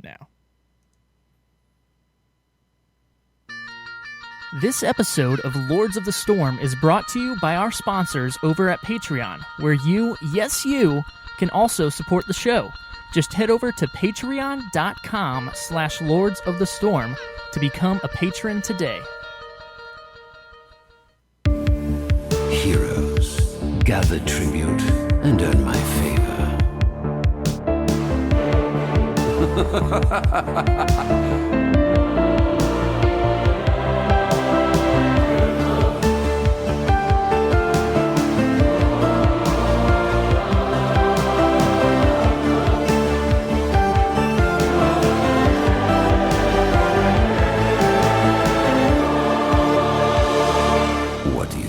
now. This episode of Lords of the Storm is brought to you by our sponsors over at Patreon, where you, yes you, can also support the show. Just head over to patreon.com/Lords of the Storm to become a patron today. Heroes, gather tribute and earn my favor.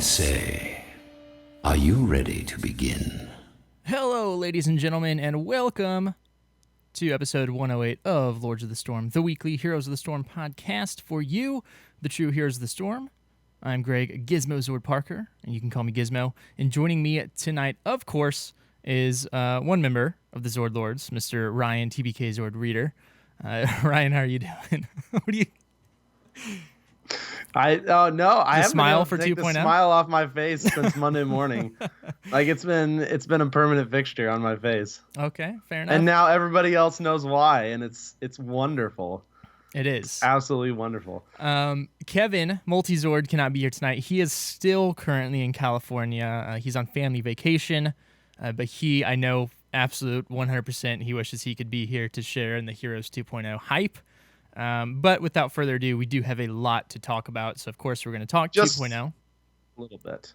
Say, are you ready to begin? Hello, ladies and gentlemen, and welcome to episode 108 of Lords of the Storm, the weekly Heroes of the Storm podcast for you, the true Heroes of the Storm. I'm Greg Gizmo Zord Parker, and you can call me Gizmo. And joining me tonight, of course, is one member of the Zord Lords, Mr. Ryan TBK Zord Reader. Ryan, how are you doing? What do you... I haven't been able for to take 2.0? the smile off my face since Monday morning. Like it's been a permanent fixture on my face. Okay, fair enough. And now everybody else knows why, and it's wonderful. It is absolutely wonderful. Kevin Multizord cannot be here tonight. He is still currently in California. He's on family vacation, but I know absolute 100% he wishes he could be here to share in the Heroes 2.0 hype. But without further ado, we do have a lot to talk about. So, of course, we're going to talk just 2.0. A little bit.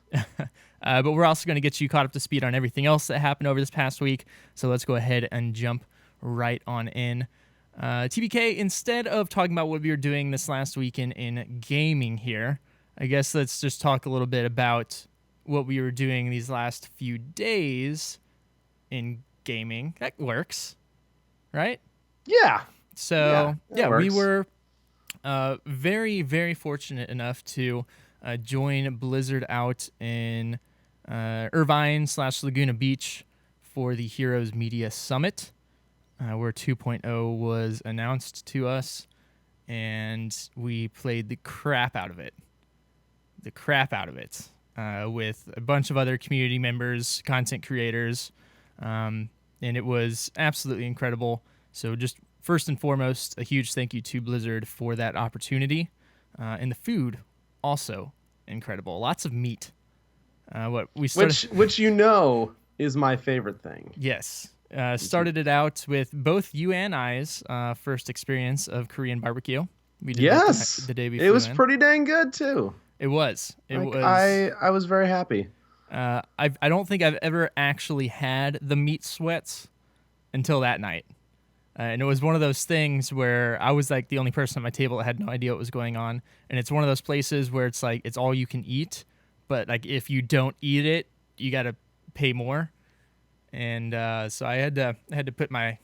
But we're also going to get you caught up to speed on everything else that happened over this past week. So let's go ahead and jump right on in. TBK, instead of talking about what we were doing this last weekend in gaming here, I guess let's just talk a little bit about what we were doing these last few days in gaming. That works, right? Yeah. So, we works. were very, very fortunate enough to join Blizzard out in Irvine/Laguna Beach for the Heroes Media Summit, where 2.0 was announced to us, and we played the crap out of it. With a bunch of other community members, content creators, and it was absolutely incredible. So just first and foremost, a huge thank you to Blizzard for that opportunity. And the food, also incredible. Lots of meat. Which is my favorite thing. Yes. Started it out with both you and I's first experience of Korean barbecue. We did that the day before. It was pretty dang good, too. It was. I was very happy. I don't think I've ever actually had the meat sweats until that night. And it was one of those things where I was like the only person at my table that had no idea what was going on. And it's one of those places where it's like it's all you can eat, but like if you don't eat it, you got to pay more. And so I had to put my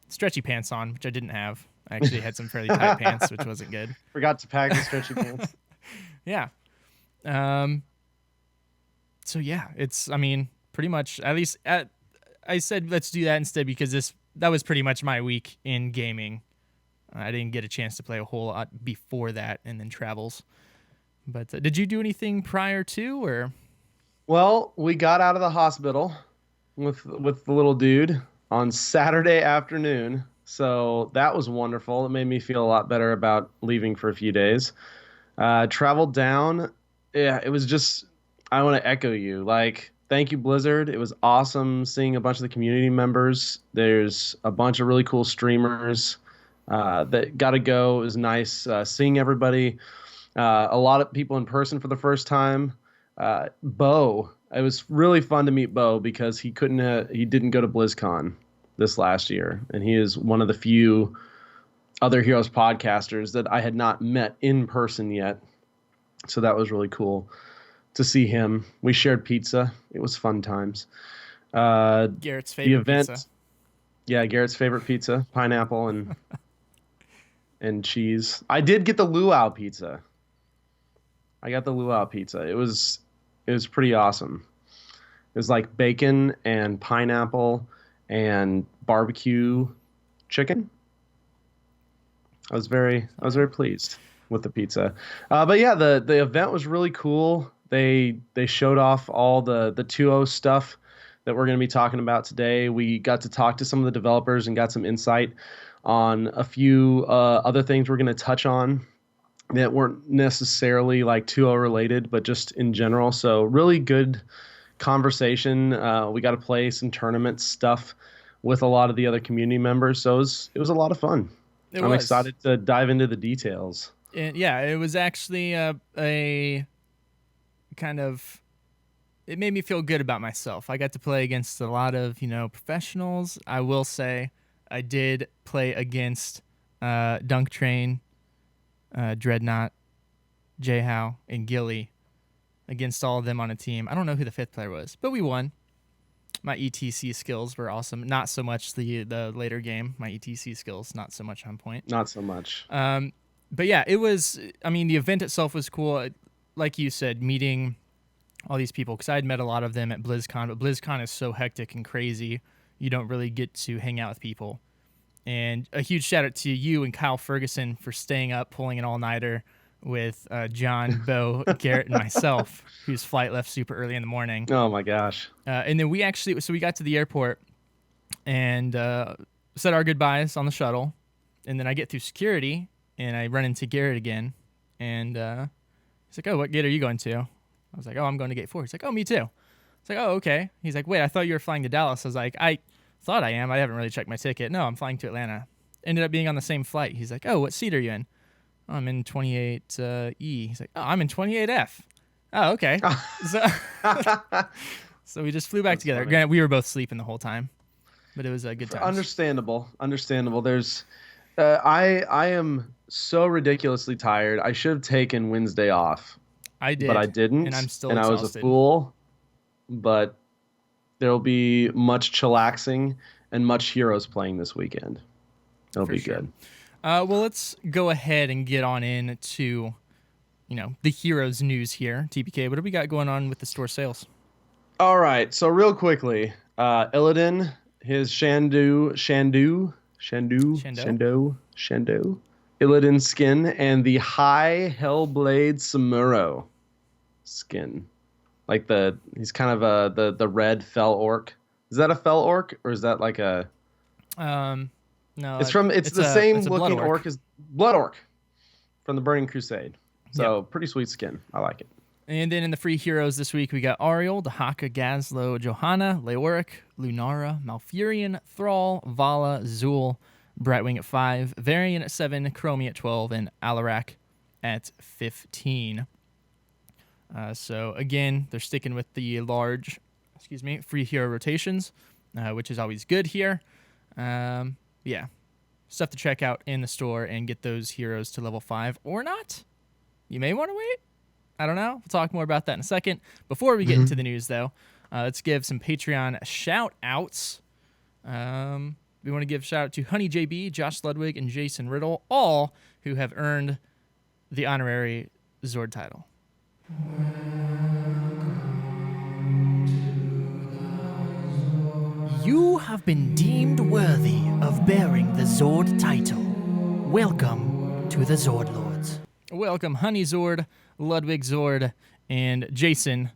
stretchy pants on, which I didn't have. I actually had some fairly tight pants, which wasn't good. Forgot to pack the stretchy pants. Yeah. So yeah, pretty much at least I said let's do that instead because that was pretty much my week in gaming. I didn't get a chance to play a whole lot before that and then travels. But did you do anything prior to or? Well, we got out of the hospital with the little dude on Saturday afternoon. So that was wonderful. It made me feel a lot better about leaving for a few days. Traveled down. Yeah, it was just, I want to echo you. Like, thank you, Blizzard. It was awesome seeing a bunch of the community members. There's a bunch of really cool streamers that got to go. It was nice seeing everybody. A lot of people in person for the first time. Bo, it was really fun to meet Bo because he didn't go to BlizzCon this last year, and he is one of the few other Heroes podcasters that I had not met in person yet. So that was really cool to see him. We shared pizza. It was fun times. Garrett's favorite pizza. Yeah, Garrett's favorite pizza, pineapple and cheese. I did get the luau pizza. I got the luau pizza. It was pretty awesome. It was like bacon and pineapple and barbecue chicken. I was very pleased with the pizza. But yeah, the event was really cool. They showed off all the 2.0 stuff that we're going to be talking about today. We got to talk to some of the developers and got some insight on a few other things we're going to touch on that weren't necessarily like 2.0 related, but just in general. So really good conversation. We got to play some tournament stuff with a lot of the other community members. So it was a lot of fun. I'm Was. excited to dive into the details. And yeah, it was actually a kind of it made me feel good about myself. I got to play against a lot of, professionals. I will say I did play against Dunk Train, Dreadnought, J-How, and Gilly, against all of them on a team. I don't know who the fifth player was, but we won. My ETC skills were awesome. Not so much the later game. My ETC skills, not so much on point. Not so much. But yeah, it was, the event itself was cool. Like you said, meeting all these people, because I had met a lot of them at BlizzCon, but BlizzCon is so hectic and crazy, you don't really get to hang out with people. And a huge shout out to you and Kyle Ferguson for staying up, pulling an all-nighter with John, Bo, Garrett, and myself, whose flight left super early in the morning. Oh my gosh. And then we got to the airport and said our goodbyes on the shuttle. And then I get through security and I run into Garrett again. And he's like, "Oh, what gate are you going to?" I was like, "Oh, I'm going to gate 4. He's like, "Oh, me too." It's like, "Oh, okay." He's like, "Wait, I thought you were flying to Dallas." I was like, "I thought I am. I haven't really checked my ticket." "No, I'm flying to Atlanta." Ended up being on the same flight. He's like, "Oh, what seat are you in?" "Oh, I'm in 28E. He's like, "Oh, I'm in 28F. "Oh, okay." so, so we just flew back together. Funny. Granted, we were both sleeping the whole time, but it was a good time. Understandable. There's, I am so ridiculously tired. I should have taken Wednesday off. I did, but I didn't, and I'm still and exhausted. I was a fool. But there will be much chillaxing and much heroes playing this weekend. It'll be sure. good. Well, let's go ahead and get on into, the heroes news here. TPK, what do we got going on with the store sales? All right, so real quickly, Illidan, his Shandu, Illidan skin, and the High Hellblade Samuro skin. Like he's kind of the red fell orc. Is that a fell orc or is that like a? No, it's the same looking orc as Blood Orc from the Burning Crusade. So pretty sweet skin. I like it. And then in the free heroes this week, we got Ariel, Dahaka, Gazlo, Johanna, Leoric, Lunara, Malfurion, Thrall, Vala, Zul, Brightwing at 5, Varian at 7, Chromie at 12, and Alarak at 15. So again, they're sticking with the large, free hero rotations, which is always good here. Yeah, stuff to check out in the store and get those heroes to level 5 or not. You may want to wait. I don't know. We'll talk more about that in a second. Before we get into the news, though, let's give some Patreon shout-outs. We want to give shout out to Honey JB, Josh Ludwig, and Jason Riddle, all who have earned the honorary Zord title. You have been deemed worthy of bearing the Zord title. Welcome to the Zord Lords. Welcome, Honey Zord, Ludwig Zord, and Jason.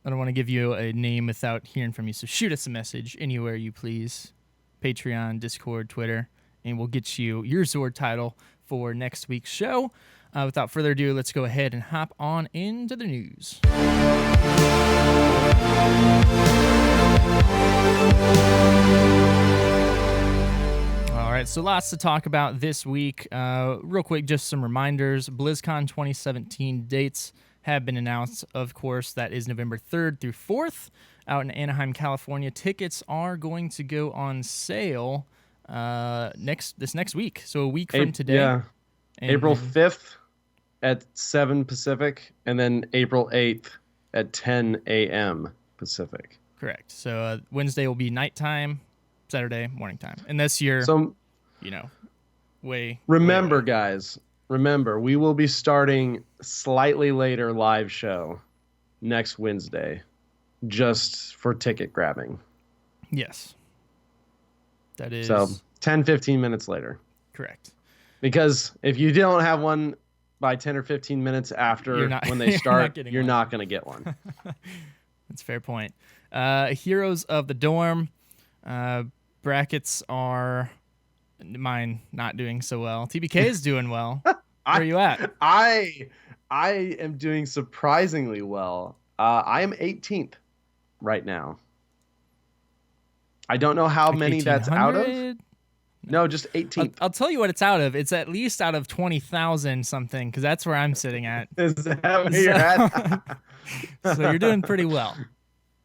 I don't want to give you a name without hearing from you, so shoot us a message anywhere you please. Patreon, Discord, Twitter, and we'll get you your Zord title for next week's show. Without further ado, let's go ahead and hop on into the news. All right, so lots to talk about this week. Real quick, just some reminders. BlizzCon 2017 dates have been announced. Of course, that is November 3rd through 4th out in Anaheim, California. Tickets are going to go on sale this next week, so a week from today. Yeah, and April 5th at 7 Pacific, and then April 8th at 10 a.m. Pacific. Correct. So Wednesday will be nighttime, Saturday morning time. And this year, Remember, guys, we will be starting slightly later live show next Wednesday just for ticket grabbing. Yes. That is... So 10, 15 minutes later. Correct. Because if you don't have one by 10 or 15 minutes after You're not when they you're start, not getting you're one. not going to get one. That's a fair point. Heroes of the Dorm. Brackets are mine not doing so well. TBK is doing well. Where are you at? I I am doing surprisingly well. I am 18th right now. I don't know how Like many that's out of. 1800? No, just 18th. I'll tell you what it's out of. It's at least out of 20,000 something, because that's where I'm sitting at. Is that where you're at? So you're doing pretty well,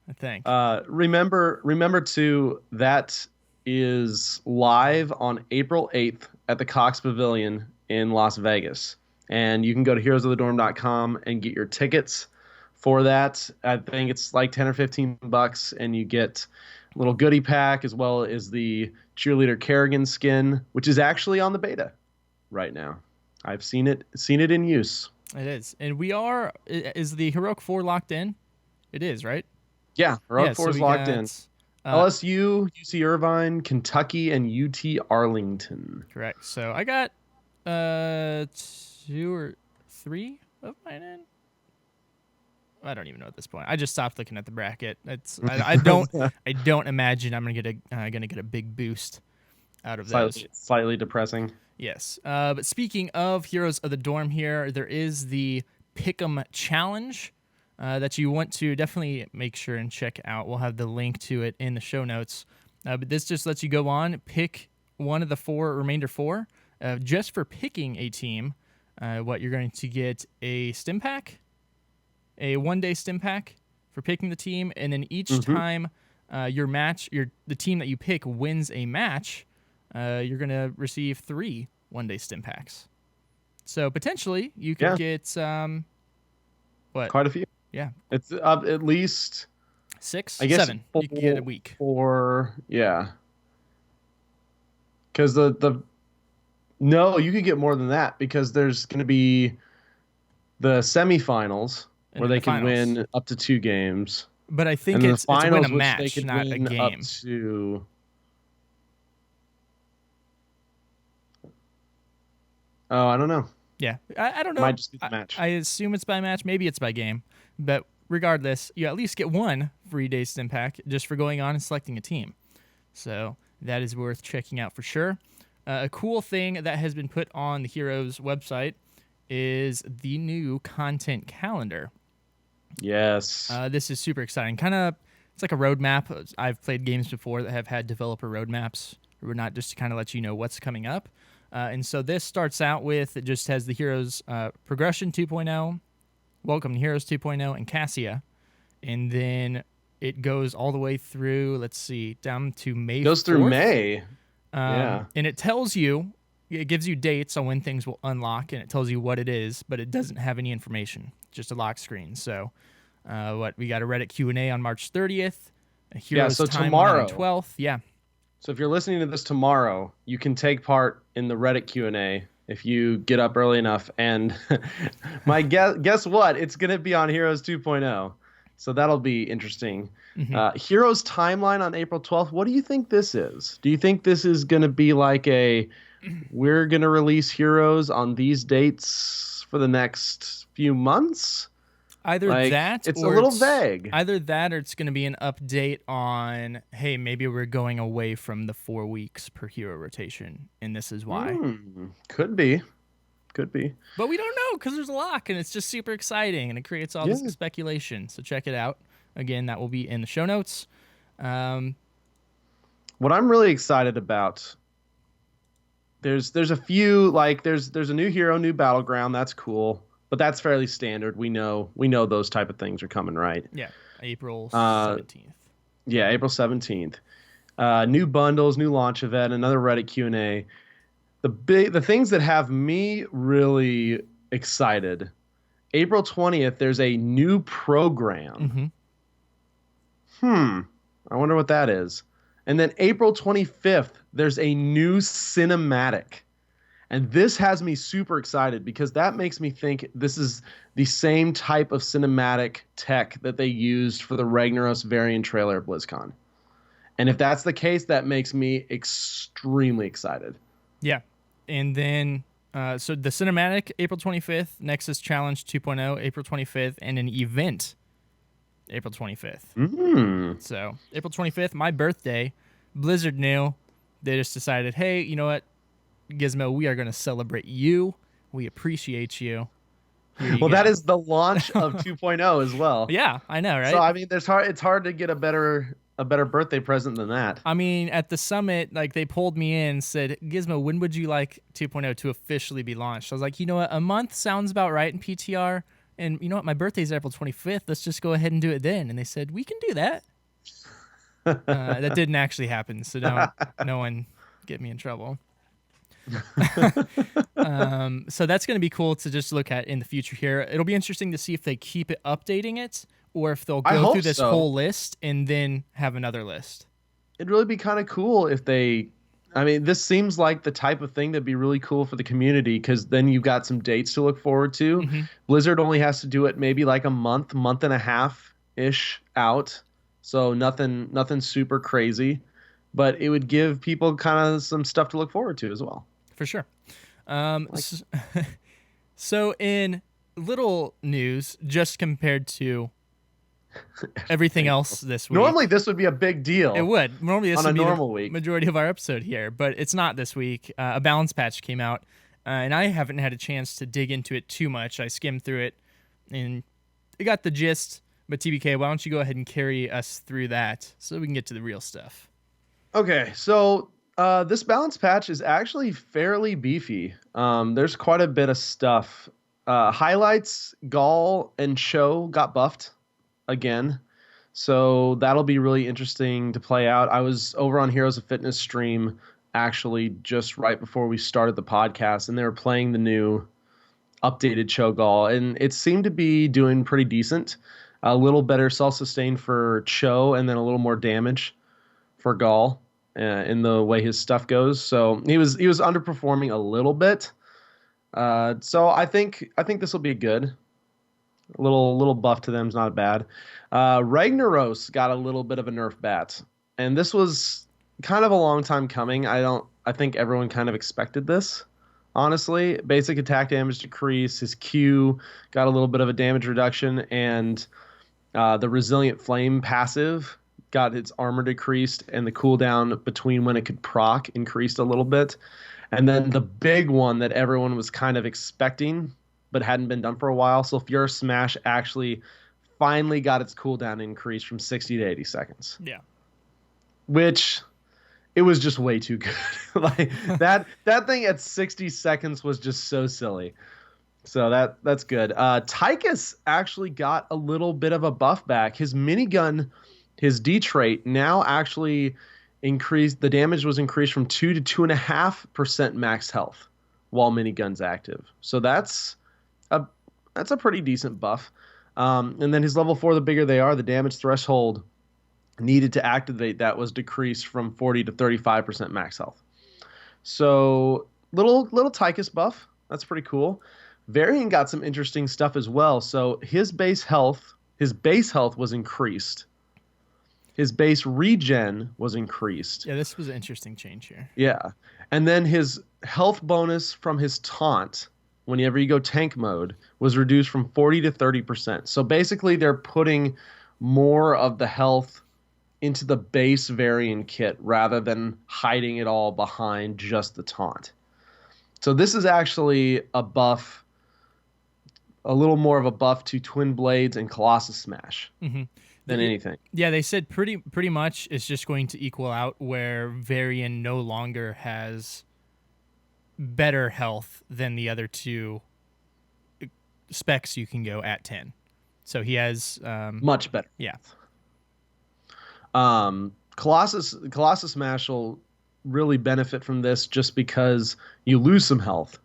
I think. Remember too, that is live on April 8th at the Cox Pavilion in Las Vegas. And you can go to heroesofthedorm.com and get your tickets for that. I think it's like 10 or 15 bucks, and you get a little goodie pack as well as the cheerleader Kerrigan skin, which is actually on the beta right now. I've seen it in use. It is. And is the Heroic 4 locked in? It is, right? Yeah, Heroic Yeah, 4 so is we locked got, in. LSU, UC Irvine, Kentucky, and UT Arlington. Correct. So I got 2 or 3 of mine in. I don't even know at this point. I just stopped looking at the bracket. I don't imagine I'm gonna get a big boost out of those. Slightly depressing. Yes. But speaking of Heroes of the Dorm here, there is the Pick'em Challenge that you want to definitely make sure and check out. We'll have the link to it in the show notes. But this just lets you go on, pick one of the remainder four, just for picking a team. What you're going to get a stim pack, a 1-day stim pack for picking the team, and then each time the team that you pick wins a match, you're going to receive 3 1-day stim packs. So potentially you could get quite a few. Yeah, it's at least 6, I guess 7. You can get a week. 4, yeah. Because no, you could get more than that, because there's going to be the semifinals where they can win up to 2 games. But I think and it's win a match, they could not a win game. Up to, I don't know. Yeah, I don't know. Might just be the match. I assume it's by match. Maybe it's by game. But regardless, you at least get 1 free day stim pack just for going on and selecting a team. So that is worth checking out for sure. A cool thing that has been put on the Heroes website is the new content calendar. Yes. This is super exciting. It's like a roadmap. I've played games before that have had developer roadmaps, or not, just to kind of let you know what's coming up. And so this starts out with, it just has the Heroes Progression 2.0, Welcome to Heroes 2.0, and Cassia. And then it goes all the way through, down to May 4th. Goes through May. Yeah. And it gives you dates on when things will unlock, and it tells you what it is, but it doesn't have any information, just a lock screen. So we got a Reddit Q&A on March 30th, a Heroes so timeline tomorrow. on 12th. Yeah. So if you're listening to this tomorrow, you can take part in the Reddit Q&A if you get up early enough. And my guess what? It's going to be on Heroes 2.0. So that'll be interesting. Mm-hmm. Heroes timeline on April 12th. What do you think this is? Do you think this is going to be like we're going to release Heroes on these dates for the next few months? Either that, it's or a little vague. Either that, or it's going to be an update on, hey, maybe we're going away from the 4 weeks per hero rotation, and this is why. Could be. But we don't know, because there's a lock, and it's just super exciting, and it creates all this speculation. So check it out. Again, that will be in the show notes. What I'm really excited about, there's a few, there's a new hero, new battleground. That's cool. But that's fairly standard. We know those type of things are coming, right? Yeah, April 17th. Yeah, April 17th. New bundles, new launch event, another Reddit Q&A. The things that have me really excited. April 20th, there's a new program. Mm-hmm. I wonder what that is. And then April 25th, there's a new cinematic. And this has me super excited, because that makes me think this is the same type of cinematic tech that they used for the Ragnaros variant trailer at BlizzCon. And if that's the case, that makes me extremely excited. Yeah. And then, so the cinematic, April 25th, Nexus Challenge 2.0, April 25th, and an event, April 25th. So, April 25th, my birthday, Blizzard knew. They just decided, hey, you know what, Gizmo, we are going to celebrate you. We appreciate you. Well, that is the launch of 2.0 as well. Yeah, I know, right? So I mean, it's hard to get a better birthday present than that. I mean, at the summit, like they pulled me in and said, Gizmo, when would you like 2.0 to officially be launched? I was like, you know what, a month sounds about right in PTR. And you know what, my birthday's April 25th. Let's just go ahead and do it then. And they said, we can do that. That didn't actually happen. So no one get me in trouble. So that's going to be cool to just look at in the future here. It'll be interesting to see if they keep it updating it or if they'll go through this whole list and then have another list. It'd really be kind of cool if they, I mean, this seems like the type of thing that'd be really cool for the community because then you've got some dates to look forward to. Mm-hmm. Blizzard only has to do it maybe like a month and a half-ish out. So nothing super crazy, but it would give people kind of some stuff to look forward to as well. For sure. So in little news, just compared to everything else this week. Normally this would be a big deal. It would. Normally this would be the week. Majority of our episode here, but it's not this week. A balance patch came out, and I haven't had a chance to dig into it too much. I skimmed through it, and I got the gist. But TBK, why don't you go ahead and carry us through that so we can get to the real stuff? Okay, so this balance patch is actually fairly beefy. There's quite a bit of stuff. Highlights, Gall, and Show got buffed again. So that'll be really interesting to play out. I was over on Heroes of Fitness stream actually just right before we started the podcast, and they were playing the new updated Show Gall, and it seemed to be doing pretty decent. A little better self-sustain for Cho, and then a little more damage for Gall in the way his stuff goes. So he was underperforming a little bit. So I think this will be good. A little buff to them is not bad. Ragnaros got a little bit of a nerf bat, and this was kind of a long time coming. I think everyone kind of expected this. Honestly, basic attack damage decrease. His Q got a little bit of a damage reduction, and the Resilient Flame passive got its armor decreased, and the cooldown between when it could proc increased a little bit. And then the big one that everyone was kind of expecting but hadn't been done for a while, Sulfura Smash actually finally got its cooldown increased from 60 to 80 seconds. Yeah. Which, it was just way too good. Like that thing at 60 seconds was just so silly. So that's good. Tychus actually got a little bit of a buff back. His minigun, his D trait, now actually increased. The damage was increased from 2 to 2.5% max health while minigun's active. So that's a pretty decent buff. And then his level 4, the bigger they are, the damage threshold needed to activate that was decreased from 40 to 35% max health. So little Tychus buff. That's pretty cool. Varian got some interesting stuff as well. So his base health was increased. His base regen was increased. Yeah, this was an interesting change here. Yeah. And then his health bonus from his taunt, whenever you go tank mode, was reduced from 40 to 30%. So basically they're putting more of the health into the base Varian kit rather than hiding it all behind just the taunt. So this is actually a buff, a little more of a buff to Twin Blades and Colossus Smash than anything. Yeah, they said pretty much it's just going to equal out where Varian no longer has better health than the other two specs you can go at 10. So he has much better. Yeah. Colossus Smash will really benefit from this just because you lose some health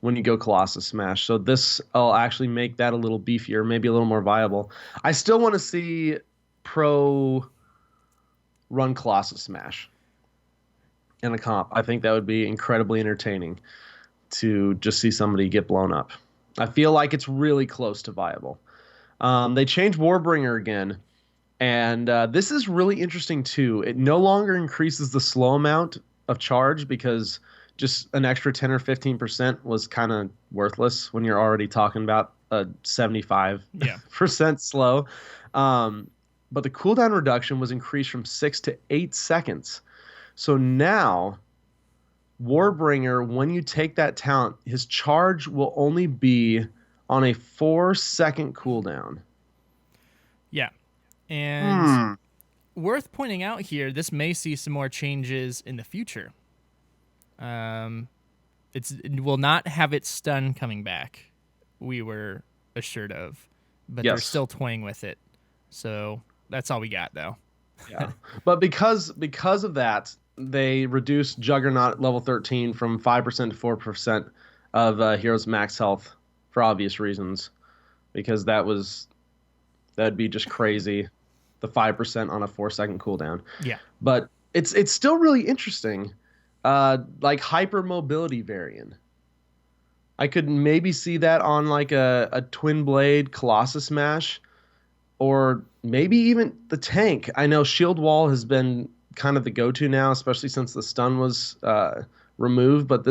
when you go Colossus Smash. So this will actually make that a little beefier, maybe a little more viable. I still want to see Pro run Colossus Smash in a comp. I think that would be incredibly entertaining to just see somebody get blown up. I feel like it's really close to viable. They changed Warbringer again, and this is really interesting too. It no longer increases the slow amount of charge because just an extra 10 or 15% was kind of worthless when you're already talking about a 75% Yeah. slow. But the cooldown reduction was increased from 6 to 8 seconds. So now, Warbringer, when you take that talent, his charge will only be on a 4-second cooldown. Yeah. And worth pointing out here, this may see some more changes in the future. It will not have its stun coming back, we were assured of, but they're Yes. still toying with it. So that's all we got, though. Yeah. But because of that, they reduced Juggernaut at level 13 from 5% to 4% of heroes' max health for obvious reasons, because that'd be just crazy, the 5% on a 4-second cooldown. Yeah. But it's still really interesting. Like hypermobility variant. I could maybe see that on like a twin blade Colossus smash, or maybe even the tank. I know Shield Wall has been kind of the go-to now, especially since the stun was removed. But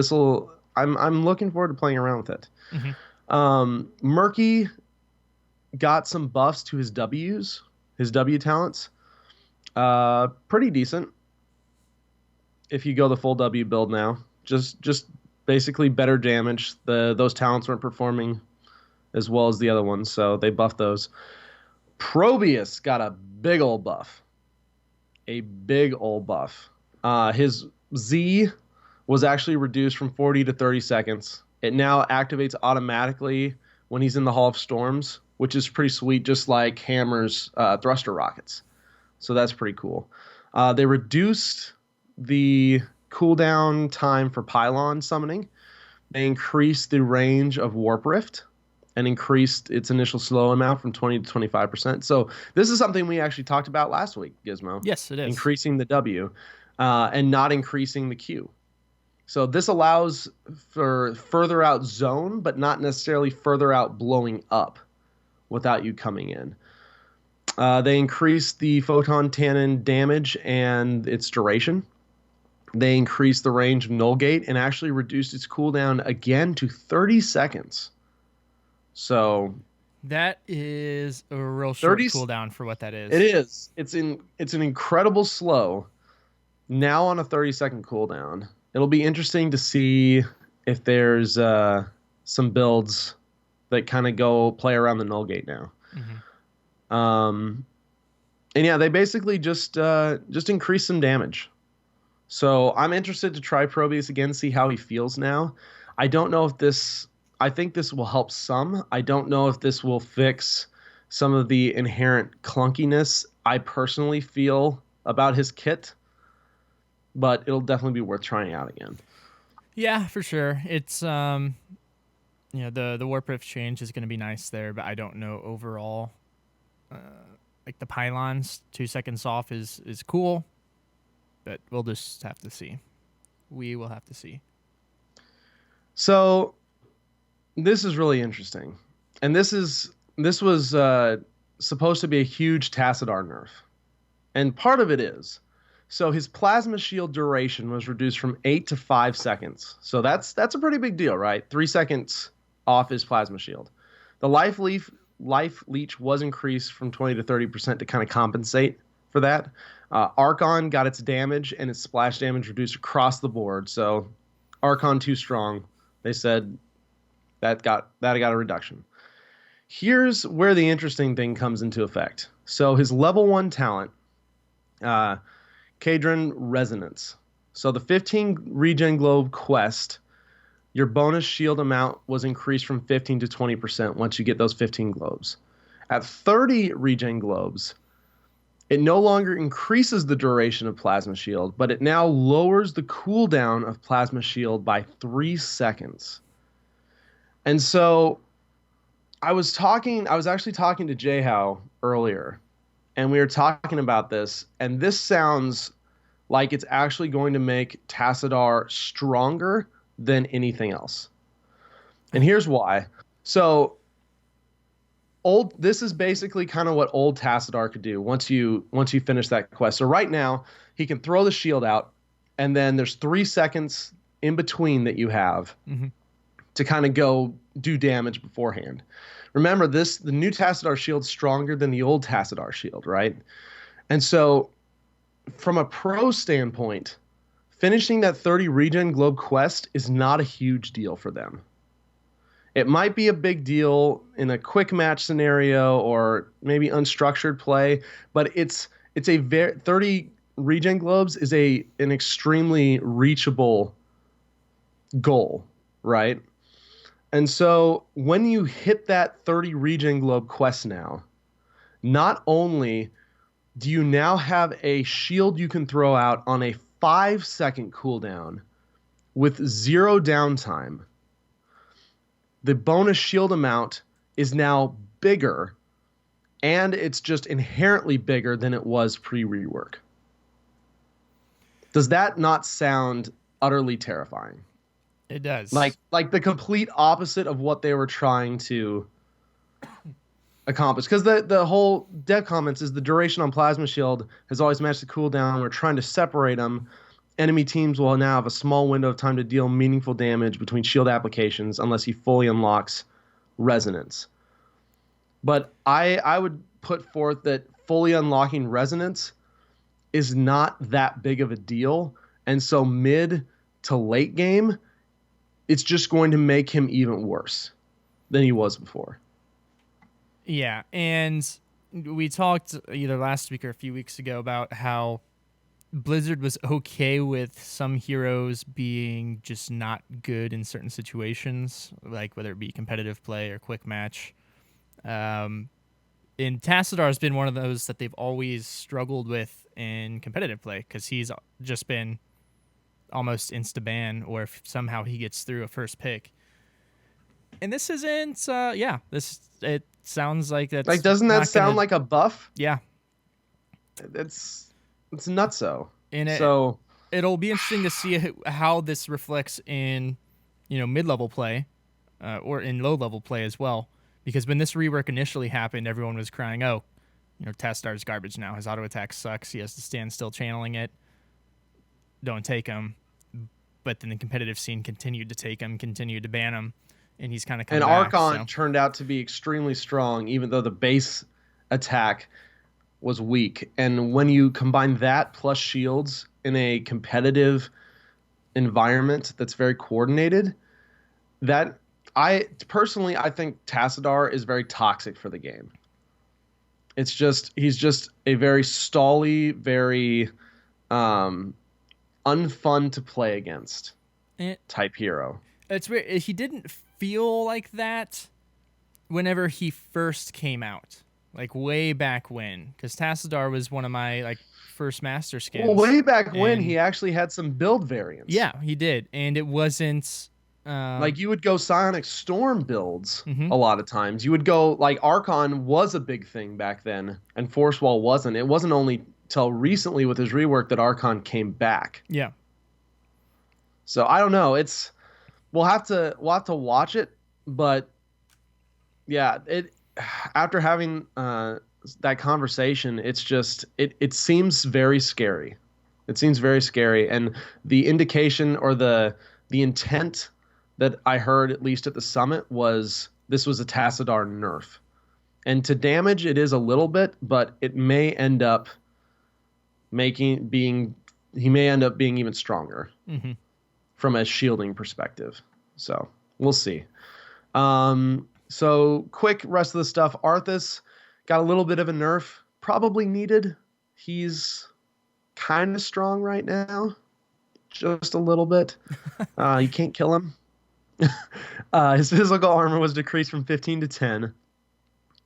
I'm looking forward to playing around with it. Murky got some buffs to his W's, his W talents. Pretty decent. If you go the full W build now, just basically better damage. Those talents weren't performing as well as the other ones, so they buffed those. Probius got a big old buff. His Z was actually reduced from 40 to 30 seconds. It now activates automatically when he's in the Hall of Storms, which is pretty sweet, just like Hammer's thruster rockets. So that's pretty cool. They reduced the cooldown time for pylon summoning. They increased the range of Warp Rift and increased its initial slow amount from 20 to 25%. So this is something we actually talked about last week, Gizmo. Yes, it is. Increasing the W and not increasing the Q. So this allows for further out zone, but not necessarily further out blowing up without you coming in. They increased the photon tannin damage and its duration. They increased the range of Nullgate and actually reduced its cooldown again to 30 seconds. So that is a real short cooldown for what that is. It is. It's an incredible slow. Now on a 30-second cooldown. It'll be interesting to see if there's some builds that kind of go play around the Nullgate now. And yeah, they basically just increase some damage. So I'm interested to try Probius again, see how he feels now. I don't know if this... I think this will help some. I don't know if this will fix some of the inherent clunkiness I personally feel about his kit, but it'll definitely be worth trying out again. Yeah, for sure. It's the Warp Rift change is going to be nice there, but I don't know overall. Like the pylons, 2 seconds off is cool, but we'll just have to see. We will have to see. So this is really interesting, and this was supposed to be a huge Tassadar nerf, and part of it is, so his plasma shield duration was reduced from 8 to 5 seconds. So that's a pretty big deal, right? 3 seconds off his plasma shield. The life leech was increased from 20 to 30% to kind of compensate for that. Archon got its damage and its splash damage reduced across the board. So Archon too strong. They said that got a reduction. Here's where the interesting thing comes into effect. So his level 1 talent, Kadron Resonance. So the 15 regen globe quest, your bonus shield amount was increased from 15 to 20% once you get those 15 globes. At 30 regen globes, it no longer increases the duration of plasma shield, but it now lowers the cooldown of plasma shield by 3 seconds. And so I was actually talking to Jayhow earlier, and we were talking about this, and this sounds like it's actually going to make Tassadar stronger than anything else. And here's why. So this is basically kind of what old Tassadar could do once you finish that quest. So right now, he can throw the shield out, and then there's 3 seconds in between that you have to kind of go do damage beforehand. Remember, the new Tassadar shield's stronger than the old Tassadar shield, right? And so, from a pro standpoint, finishing that 30 regen globe quest is not a huge deal for them. It might be a big deal in a quick match scenario or maybe unstructured play, but it's a 30 regen globes is an extremely reachable goal, right? And so when you hit that 30 regen globe quest now, not only do you now have a shield you can throw out on a 5-second cooldown with 0 downtime, the bonus shield amount is now bigger, and it's just inherently bigger than it was pre-rework. Does that not sound utterly terrifying? It does. Like the complete opposite of what they were trying to accomplish. Because the whole dev comments is the duration on Plasma Shield has always matched the cooldown. We're trying to separate them. Enemy teams will now have a small window of time to deal meaningful damage between shield applications unless he fully unlocks Resonance. But I would put forth that fully unlocking Resonance is not that big of a deal. And so mid to late game, it's just going to make him even worse than he was before. Yeah, and we talked either last week or a few weeks ago about how Blizzard was okay with some heroes being just not good in certain situations, like whether it be competitive play or quick match. And Tassadar has been one of those that they've always struggled with in competitive play because he's just been almost insta-ban, or if somehow he gets through a first pick. And this isn't, it sounds like that's like, doesn't that sound like a buff? Yeah. It's nutso. And so it'll be interesting to see how this reflects in, mid-level play, or in low-level play as well. Because when this rework initially happened, everyone was crying, "Oh, Tassadar's garbage now. His auto attack sucks. He has to stand still channeling it. Don't take him." But then the competitive scene continued to take him, continued to ban him, and he's kind of come back. And Archon so. turned out to be extremely strong, even though the base attack was weak. And when you combine that plus shields in a competitive environment that's very coordinated, I think Tassadar is very toxic for the game. He's just a very stally, very unfun to play against type hero. It's weird. He didn't feel like that whenever he first came out, like way back when, because Tassadar was one of my first master skins. Well, way back when he actually had some build variants. Yeah, he did, and it wasn't. You would go Psionic Storm builds a lot of times. You would go, Archon was a big thing back then, and Force Wall wasn't. It wasn't only till recently with his rework that Archon came back. Yeah. So I don't know. We'll have to watch it, but yeah, after having that conversation, it's just it seems very scary. It seems very scary, and the indication or the intent that I heard, at least at the summit, was this was a Tassadar nerf. And to damage, it is a little bit, but it may end up being even stronger from a shielding perspective. So we'll see. So quick rest of the stuff. Arthas got a little bit of a nerf, probably needed. He's kind of strong right now, just a little bit. You can't kill him. His physical armor was decreased from 15 to 10,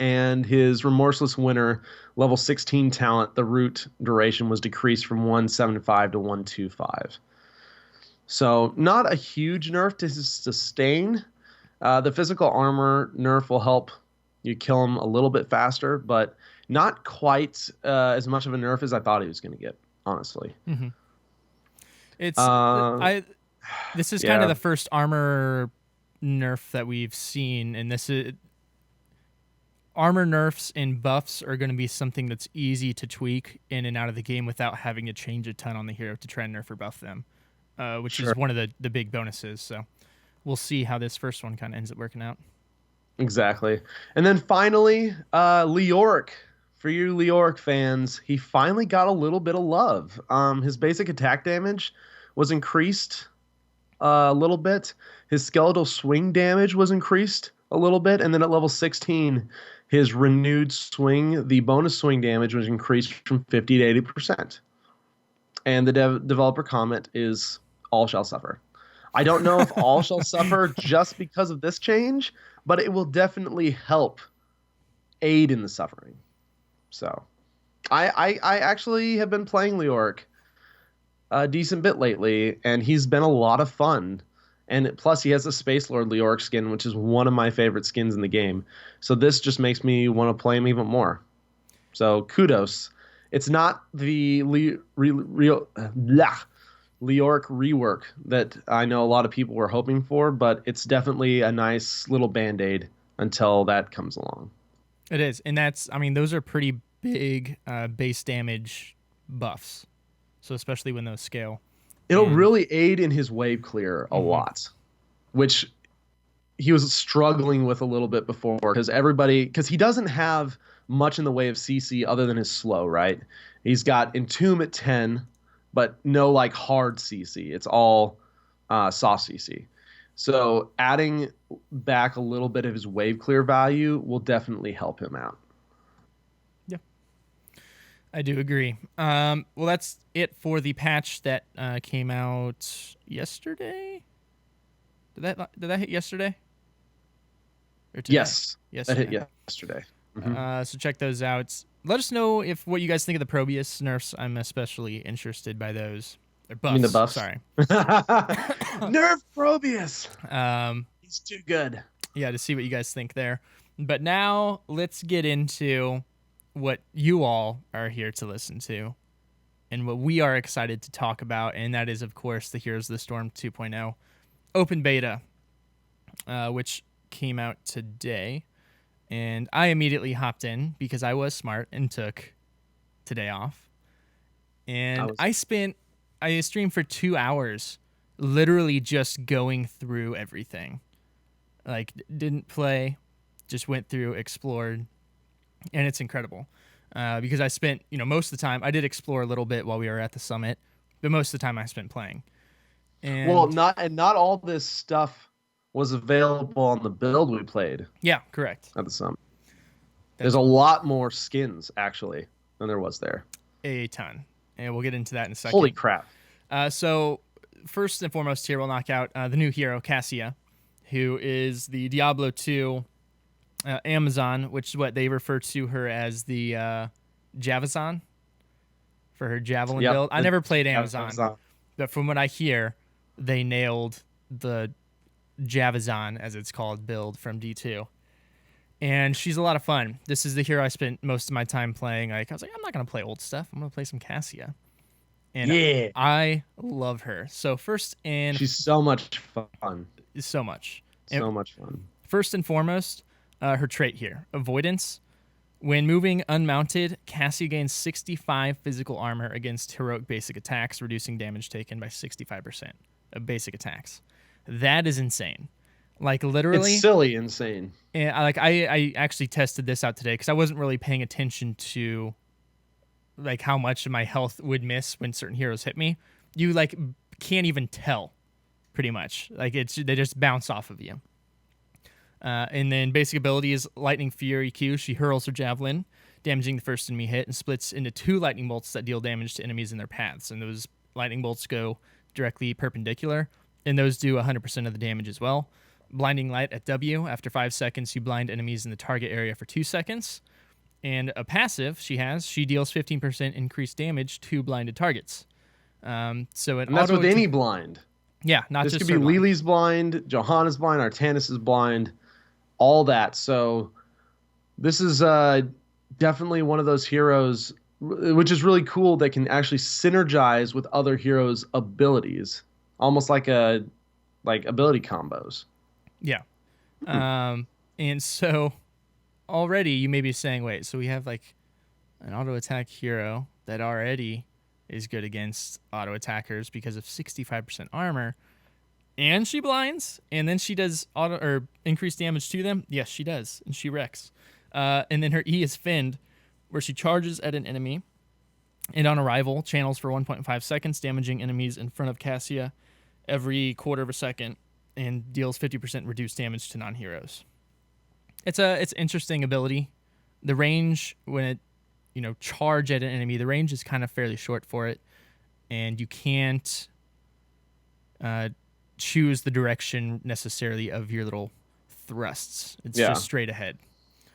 and his Remorseless Winter level 16 talent, the root duration, was decreased from 175 to 125. So not a huge nerf to his sustain. The physical armor nerf will help you kill him a little bit faster, but not quite as much of a nerf as I thought he was going to get, honestly. Mm-hmm. This is kind of the first armor nerf that we've seen, and this is armor nerfs and buffs are going to be something that's easy to tweak in and out of the game without having to change a ton on the hero to try and nerf or buff them. which Sure. is one of the big bonuses. So we'll see how this first one kind of ends up working out. Exactly. And then finally, Leoric. For you Leoric fans, he finally got a little bit of love. His basic attack damage was increased a little bit. His skeletal swing damage was increased a little bit. And then at level 16, his renewed swing, the bonus swing damage was increased from 50 to 80%. And the developer comment is all shall suffer. I don't know if all shall suffer just because of this change, but it will definitely help aid in the suffering. So I actually have been playing Leoric a decent bit lately, and he's been a lot of fun. And plus, he has a Space Lord Leoric skin, which is one of my favorite skins in the game. So this just makes me want to play him even more. So kudos. It's not the Leoric rework that I know a lot of people were hoping for, but it's definitely a nice little band-aid until that comes along. It is, and those are pretty big base damage buffs. So especially when those scale. It'll And- really aid in his wave clear a lot, which he was struggling with a little bit before because he doesn't have much in the way of CC other than his slow, right? He's got Entomb at 10, but no like hard CC. It's all soft CC. So adding back a little bit of his wave clear value will definitely help him out. Yeah, I do agree. Well, that's it for the patch that came out yesterday. Did that hit yesterday? Or today? Yes, Yesterday. that hit yesterday. Mhm. So check those out. Let us know what you guys think of the Probius nerfs. I'm especially interested by those. Or buffs. You mean the buffs? Sorry. Nerf Probius. Um, He's too good. yeah, to see what you guys think there. But now let's get into what you all are here to listen to and what we are excited to talk about. And that is, of course, the Heroes of the Storm 2.0 open beta, which came out today. And I immediately hopped in because I was smart and took today off. And I streamed for 2 hours, literally just going through everything. Like, didn't play, just went through, explored, and it's incredible. Because I spent, most of the time, I did explore a little bit while we were at the summit, but most of the time I spent playing. And not all this stuff was available on the build we played yeah, correct. at the summit. There's a lot more skins actually than there was there. A ton. And we'll get into that in a second. Holy crap. So first and foremost here, we'll knock out the new hero, Cassia, who is the Diablo 2 Amazon, which is what they refer to her as the Javazon for her Javelin Yep, build. I never played Amazon, Amazon. but from what I hear, they nailed the Javazon, as it's called, build from D2. And she's a lot of fun. This is the hero I spent most of my time playing. I was like, I'm not going to play old stuff. I'm going to play some Cassia. And Yeah. I love her. So first and She's so much fun. so much. So much fun. First and foremost, her trait here, Avoidance. When moving unmounted, Cassia gains 65 physical armor against heroic basic attacks, reducing damage taken by 65% of basic attacks. That is insane. Like, literally, It's silly insane. and I actually tested this out today because I wasn't really paying attention to like how much of my health would miss when certain heroes hit me. You like can't even tell, pretty much. Like they just bounce off of you. And then basic ability is Lightning Fury Q. She hurls her javelin, damaging the first enemy hit, and splits into 2 lightning bolts that deal damage to enemies in their paths. And those lightning bolts go directly perpendicular, and those do 100% of the damage as well. Blinding Light at W. After 5 seconds, you blind enemies in the target area for 2 seconds. And a passive she deals 15% increased damage to blinded targets. So And that's with any blind. Yeah, not This just could be her blind. Lily's blind, Johanna's blind, Artanis is blind, all that. So this is definitely one of those heroes, which is really cool, that can actually synergize with other heroes' abilities, almost like ability combos. Yeah. And so already you may be saying, wait, so we have like an auto attack hero that already is good against auto attackers because of 65% armor. And she blinds, and then she does auto or increased damage to them. Yes, she does, and she wrecks. And then her E is Fend, where she charges at an enemy, and on arrival, channels for 1.5 seconds, damaging enemies in front of Cassia every quarter of a second, and deals 50% reduced damage to non-heroes. It's an interesting ability. The range when it charge at an enemy, the range is kind of fairly short for it, and you can't choose the direction necessarily of your little thrusts. It's just straight ahead.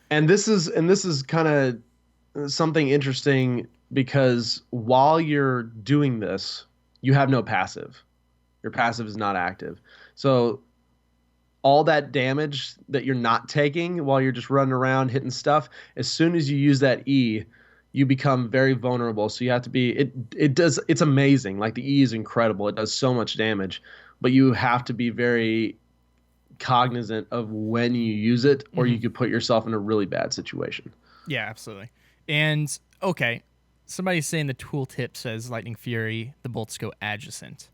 And this is kind of something interesting because while you're doing this, you have no passive. Your passive is not active. So all that damage that you're not taking while you're just running around hitting stuff, as soon as you use that E, you become very vulnerable. So you have to be it's amazing. Like the E is incredible. It does so much damage, but you have to be very cognizant of when you use it, or you could put yourself in a really bad situation. Yeah, absolutely. And okay, somebody's saying the tooltip says Lightning Fury, the bolts go adjacent.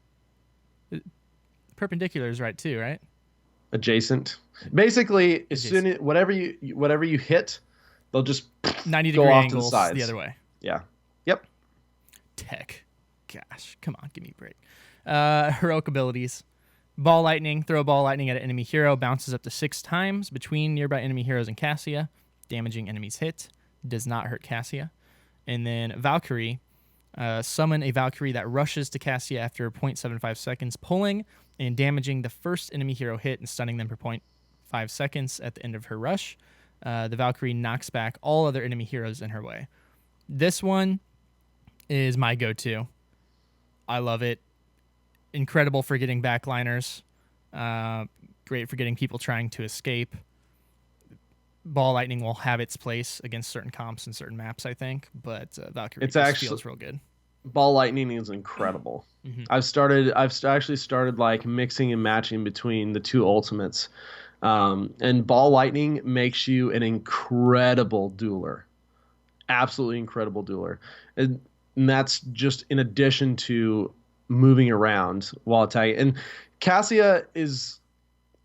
Perpendicular is right too, right? Adjacent. Basically, as soon as whatever you hit, they'll just 90 go degree off angles to the sides. The other way. Yeah. Yep. Tech. Gosh, come on, give me a break. Heroic abilities. Ball Lightning. Throw Ball Lightning at an enemy hero. Bounces up to 6 times between nearby enemy heroes and Cassia, damaging enemies hit. Does not hurt Cassia. And then Valkyrie. Summon a Valkyrie that rushes to Cassia after 0.75 seconds, pulling and damaging the first enemy hero hit and stunning them for 0.5 seconds at the end of her rush. The Valkyrie knocks back all other enemy heroes in her way. This one is my go-to. I love it. Incredible for getting backliners. Great for getting people trying to escape. Ball Lightning will have its place against certain comps and certain maps, I think, but Valkyrie feels real good. Ball Lightning is incredible. I've actually started like mixing and matching between the two ultimates, and Ball Lightning makes you an incredible dueler, absolutely incredible dueler, and that's just in addition to moving around while attacking. And Cassia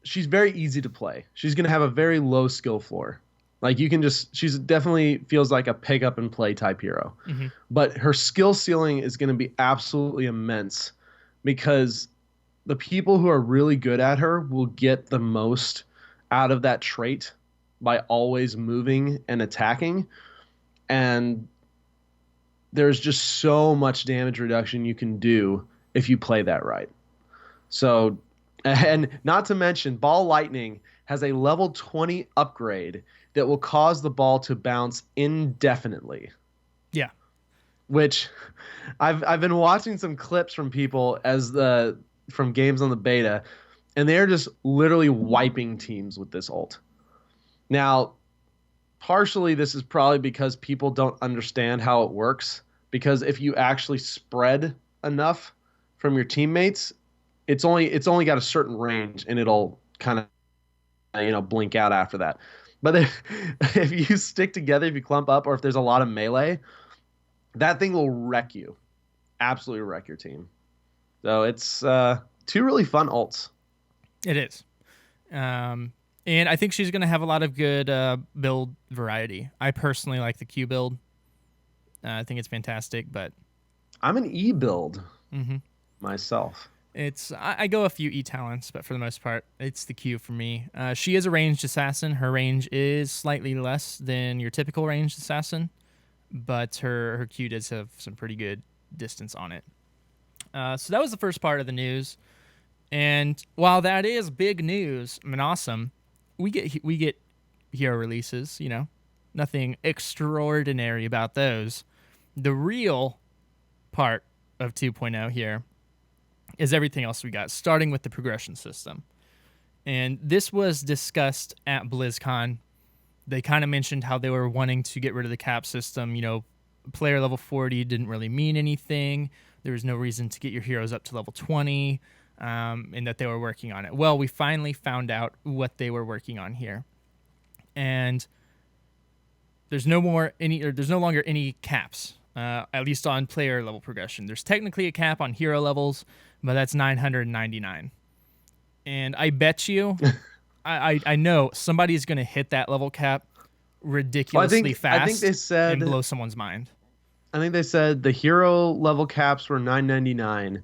she's very easy to play. She's going to have a very low skill floor. Like she's definitely feels like a pick up and play type hero. But her skill ceiling is going to be absolutely immense because the people who are really good at her will get the most out of that trait by always moving and attacking. And there's just so much damage reduction you can do if you play that right. So, and not to mention, Ball Lightning has a level 20 upgrade that will cause the ball to bounce indefinitely. Yeah. Which I've been watching some clips from people from games on the beta, and they're just literally wiping teams with this ult. Now, partially this is probably because people don't understand how it works, because if you actually spread enough from your teammates, it's only got a certain range, and it'll kind of blink out after that. But if you stick together, if you clump up, or if there's a lot of melee, that thing will wreck you, absolutely wreck your team. So it's two really fun ults. It is, and I think she's going to have a lot of good build variety. I personally like the Q build. I think it's fantastic, but I'm an E build myself. I go a few E talents, but for the most part, it's the Q for me. She is a ranged assassin. Her range is slightly less than your typical ranged assassin, but her Q does have some pretty good distance on it. So that was the first part of the news. And while that is big news and awesome, we get hero releases, nothing extraordinary about those. The real part of 2.0 here is everything else we got, starting with the progression system. And this was discussed at BlizzCon. They kind of mentioned how they were wanting to get rid of the cap system. Player level 40 didn't really mean anything. There was no reason to get your heroes up to level 20, and that they were working on it. Well, we finally found out what they were working on here. And there's no longer any caps at least on player level progression. There's technically a cap on hero levels, but that's 999. And I bet you, I know somebody's going to hit that level cap Well, ridiculously I think fast they said and blow someone's mind. the hero level caps were 999,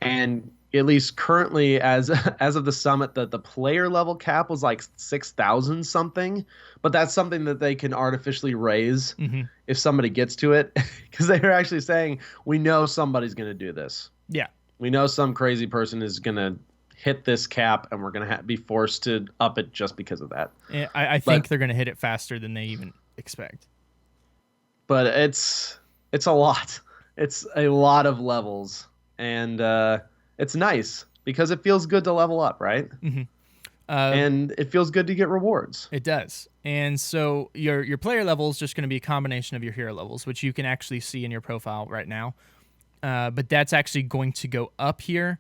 and at least currently, as as of the summit, the player level cap was like 6,000 something. But that's something that they can artificially raise if somebody gets to it, because they were actually saying we know somebody's going to do this. Yeah. We know some crazy person is going to hit this cap, and we're going to be forced to up it just because of that. I think they're going to hit it faster than they even expect. But it's a lot. It's a lot of levels, and it's nice because it feels good to level up, right? And it feels good to get rewards. It does. And so your player level is just going to be a combination of your hero levels, which you can actually see in your profile right now. But that's actually going to go up here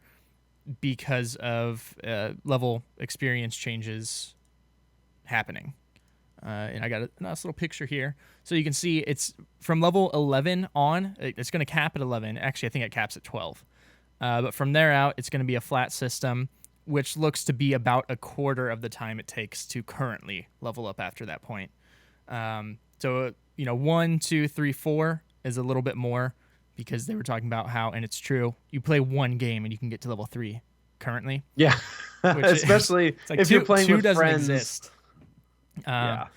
because of level experience changes happening. And I got a nice little picture here. So you can see it's from level 11 on. It's going to cap at 11. Actually, I think it caps at 12. But from there out, it's going to be a flat system, which looks to be about a quarter of the time it takes to currently level up after that point. So, 1, 2, 3, 4 is a little bit more because they were talking about how, and it's true, you play one game and you can get to level 3 currently. Yeah, especially like if you're playing two with doesn't friends. Exist. Yeah.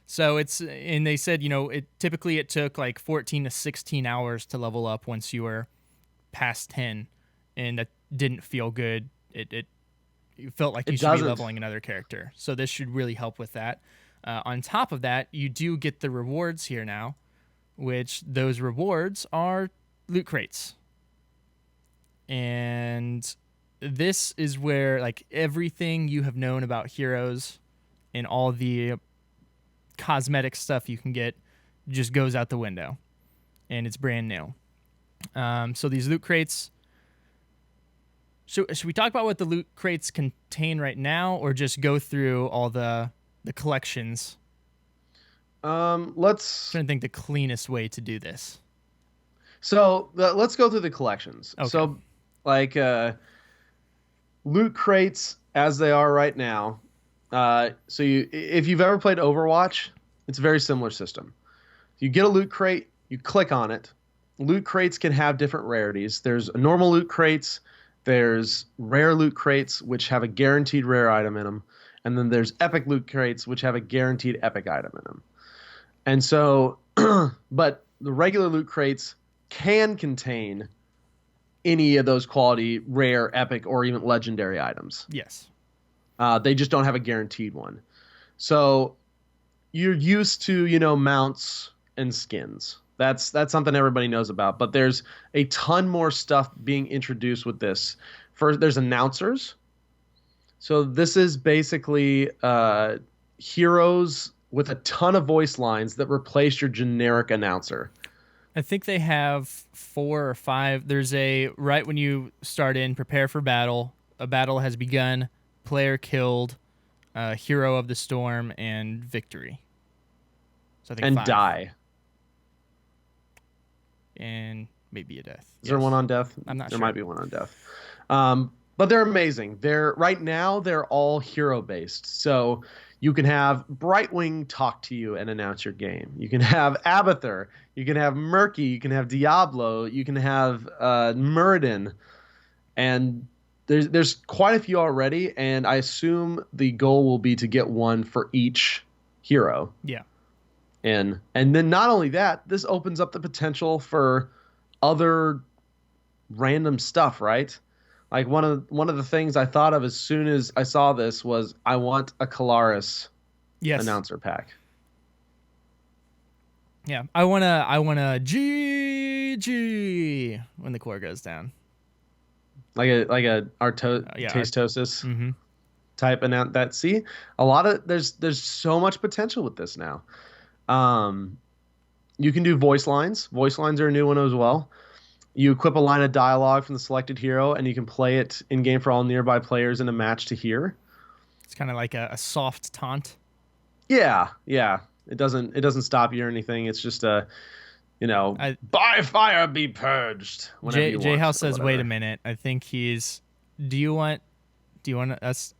So and they said, it typically it took like 14 to 16 hours to level up once you were past 10, and that didn't feel good. It felt like you should be leveling another character. So this should really help with that. On top of that, you do get the rewards here now, which those rewards are loot crates. And this is where like everything you have known about heroes and all the cosmetic stuff you can get just goes out the window, and it's brand new. So these loot crates. Should we talk about what the loot crates contain right now, or just go through all the collections? Let's. I'm trying to think the cleanest way to do this. So let's go through the collections. Okay. So, like, loot crates as they are right now. So if you've ever played Overwatch, it's a very similar system. You get a loot crate, you click on it. Loot crates can have different rarities. There's normal loot crates. There's rare loot crates, which have a guaranteed rare item in them. And then there's epic loot crates, which have a guaranteed epic item in them. And so, but the regular loot crates can contain any of those quality, rare, epic, or even legendary items. Yes. They just don't have a guaranteed one. So you're used to, mounts and skins. That's something everybody knows about. But there's a ton more stuff being introduced with this. First, there's announcers. So this is basically heroes with a ton of voice lines that replace your generic announcer. I think they have 4 or 5. There's right when you start in, prepare for battle. A battle has begun. Player killed. Hero of the storm, and victory. So I think 5. Die. And maybe a death. Is there one on death? I'm not sure. sure. There might be one on death. But they're amazing. Right now they're all hero based. So you can have Brightwing talk to you and announce your game. You can have Abathur. You can have Murky. You can have Diablo. You can have Muradin. And there's quite a few already. And I assume the goal will be to get one for each hero. Yeah. And then not only that, this opens up the potential for other random stuff, right? Like one of the things I thought of as soon as I saw this was I want a Kalaris announcer pack. Yeah, I wanna GG when the core goes down. Like a Tastosis type announce that. See, a lot of there's so much potential with this now. You can do voice lines. Voice lines are a new one as well. You equip a line of dialogue from the selected hero, and you can play it in game for all nearby players in a match to hear. It's kind of like a soft taunt. Yeah. It doesn't stop you or anything. It's just by fire be purged. Whenever you J want House or says, "Wait a whatever. minute. I think he's. Do you want? Do you want us?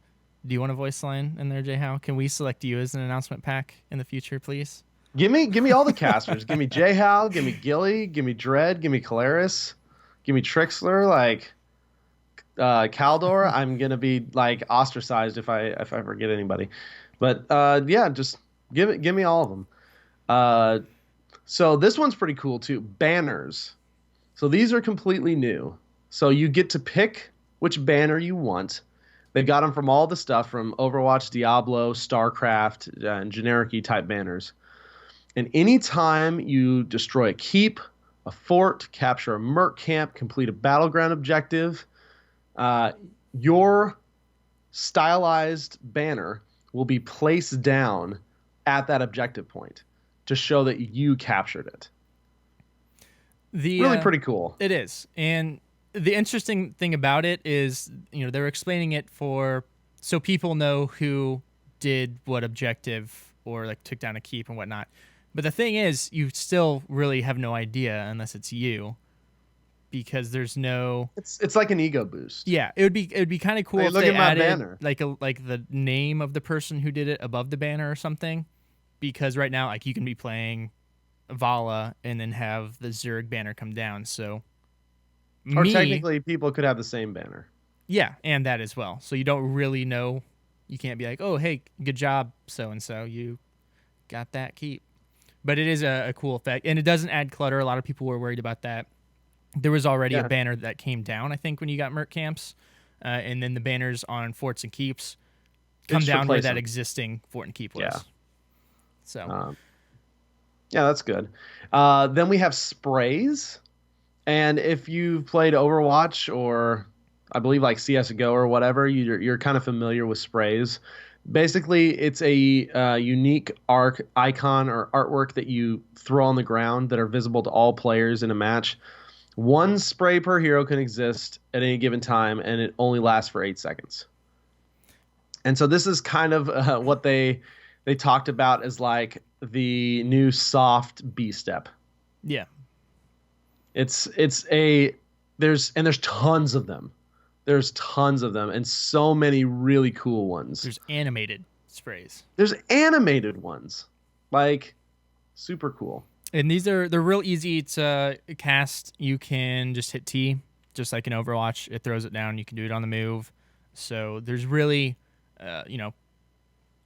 Do you want a voice line in there, J How? Can we select you as an announcement pack in the future, please?" Give me all the casters. Give me J Hal, give me Gilly, give me Dread, give me Calaris, give me Trixler, like Caldor. I'm gonna be like ostracized if I forget anybody. But yeah, just give me all of them. Uh, so this one's pretty cool too. Banners. So these are completely new. So you get to pick which banner you want. They got them from all the stuff from Overwatch, Diablo, StarCraft, and generic type banners. And anytime you destroy a keep, a fort, capture a merc camp, complete a battleground objective, your stylized banner will be placed down at that objective point to show that you captured it. Really pretty cool. It is. And the interesting thing about it is, they're explaining it so people know who did what objective or like took down a keep and whatnot. But the thing is, you still really have no idea unless it's you, because there's no. It's like an ego boost. Yeah, it would be kind of cool Hey, if look they at my added banner. like the name of the person who did it above the banner or something, because right now like you can be playing Vala and then have the Zerg banner come down. So Or technically, people could have the same banner. yeah, and that as well. So you don't really know. You can't be like, oh, hey, good job, so and so, you got that keep. But it is a cool effect, and it doesn't add clutter. A lot of people were worried about that. There was already a banner that came down, I think, when you got merc camps, and then the banners on forts and keeps come down where that existing fort and keep was. Yeah. So, yeah, that's good. Then we have sprays, and if you've played Overwatch or I believe like CS:GO or whatever, you're kind of familiar with sprays. Basically, it's a unique icon or artwork that you throw on the ground that are visible to all players in a match. One spray per hero can exist at any given time, and it only lasts for 8 seconds. And so this is kind of what they talked about as like the new soft B step. yeah. There's tons of them. There's tons of them and so many really cool ones. There's animated sprays. There's animated ones. Like super cool. And they're real easy to cast. You can just hit T, just like in Overwatch. It throws it down. You can do it on the move. So there's really, I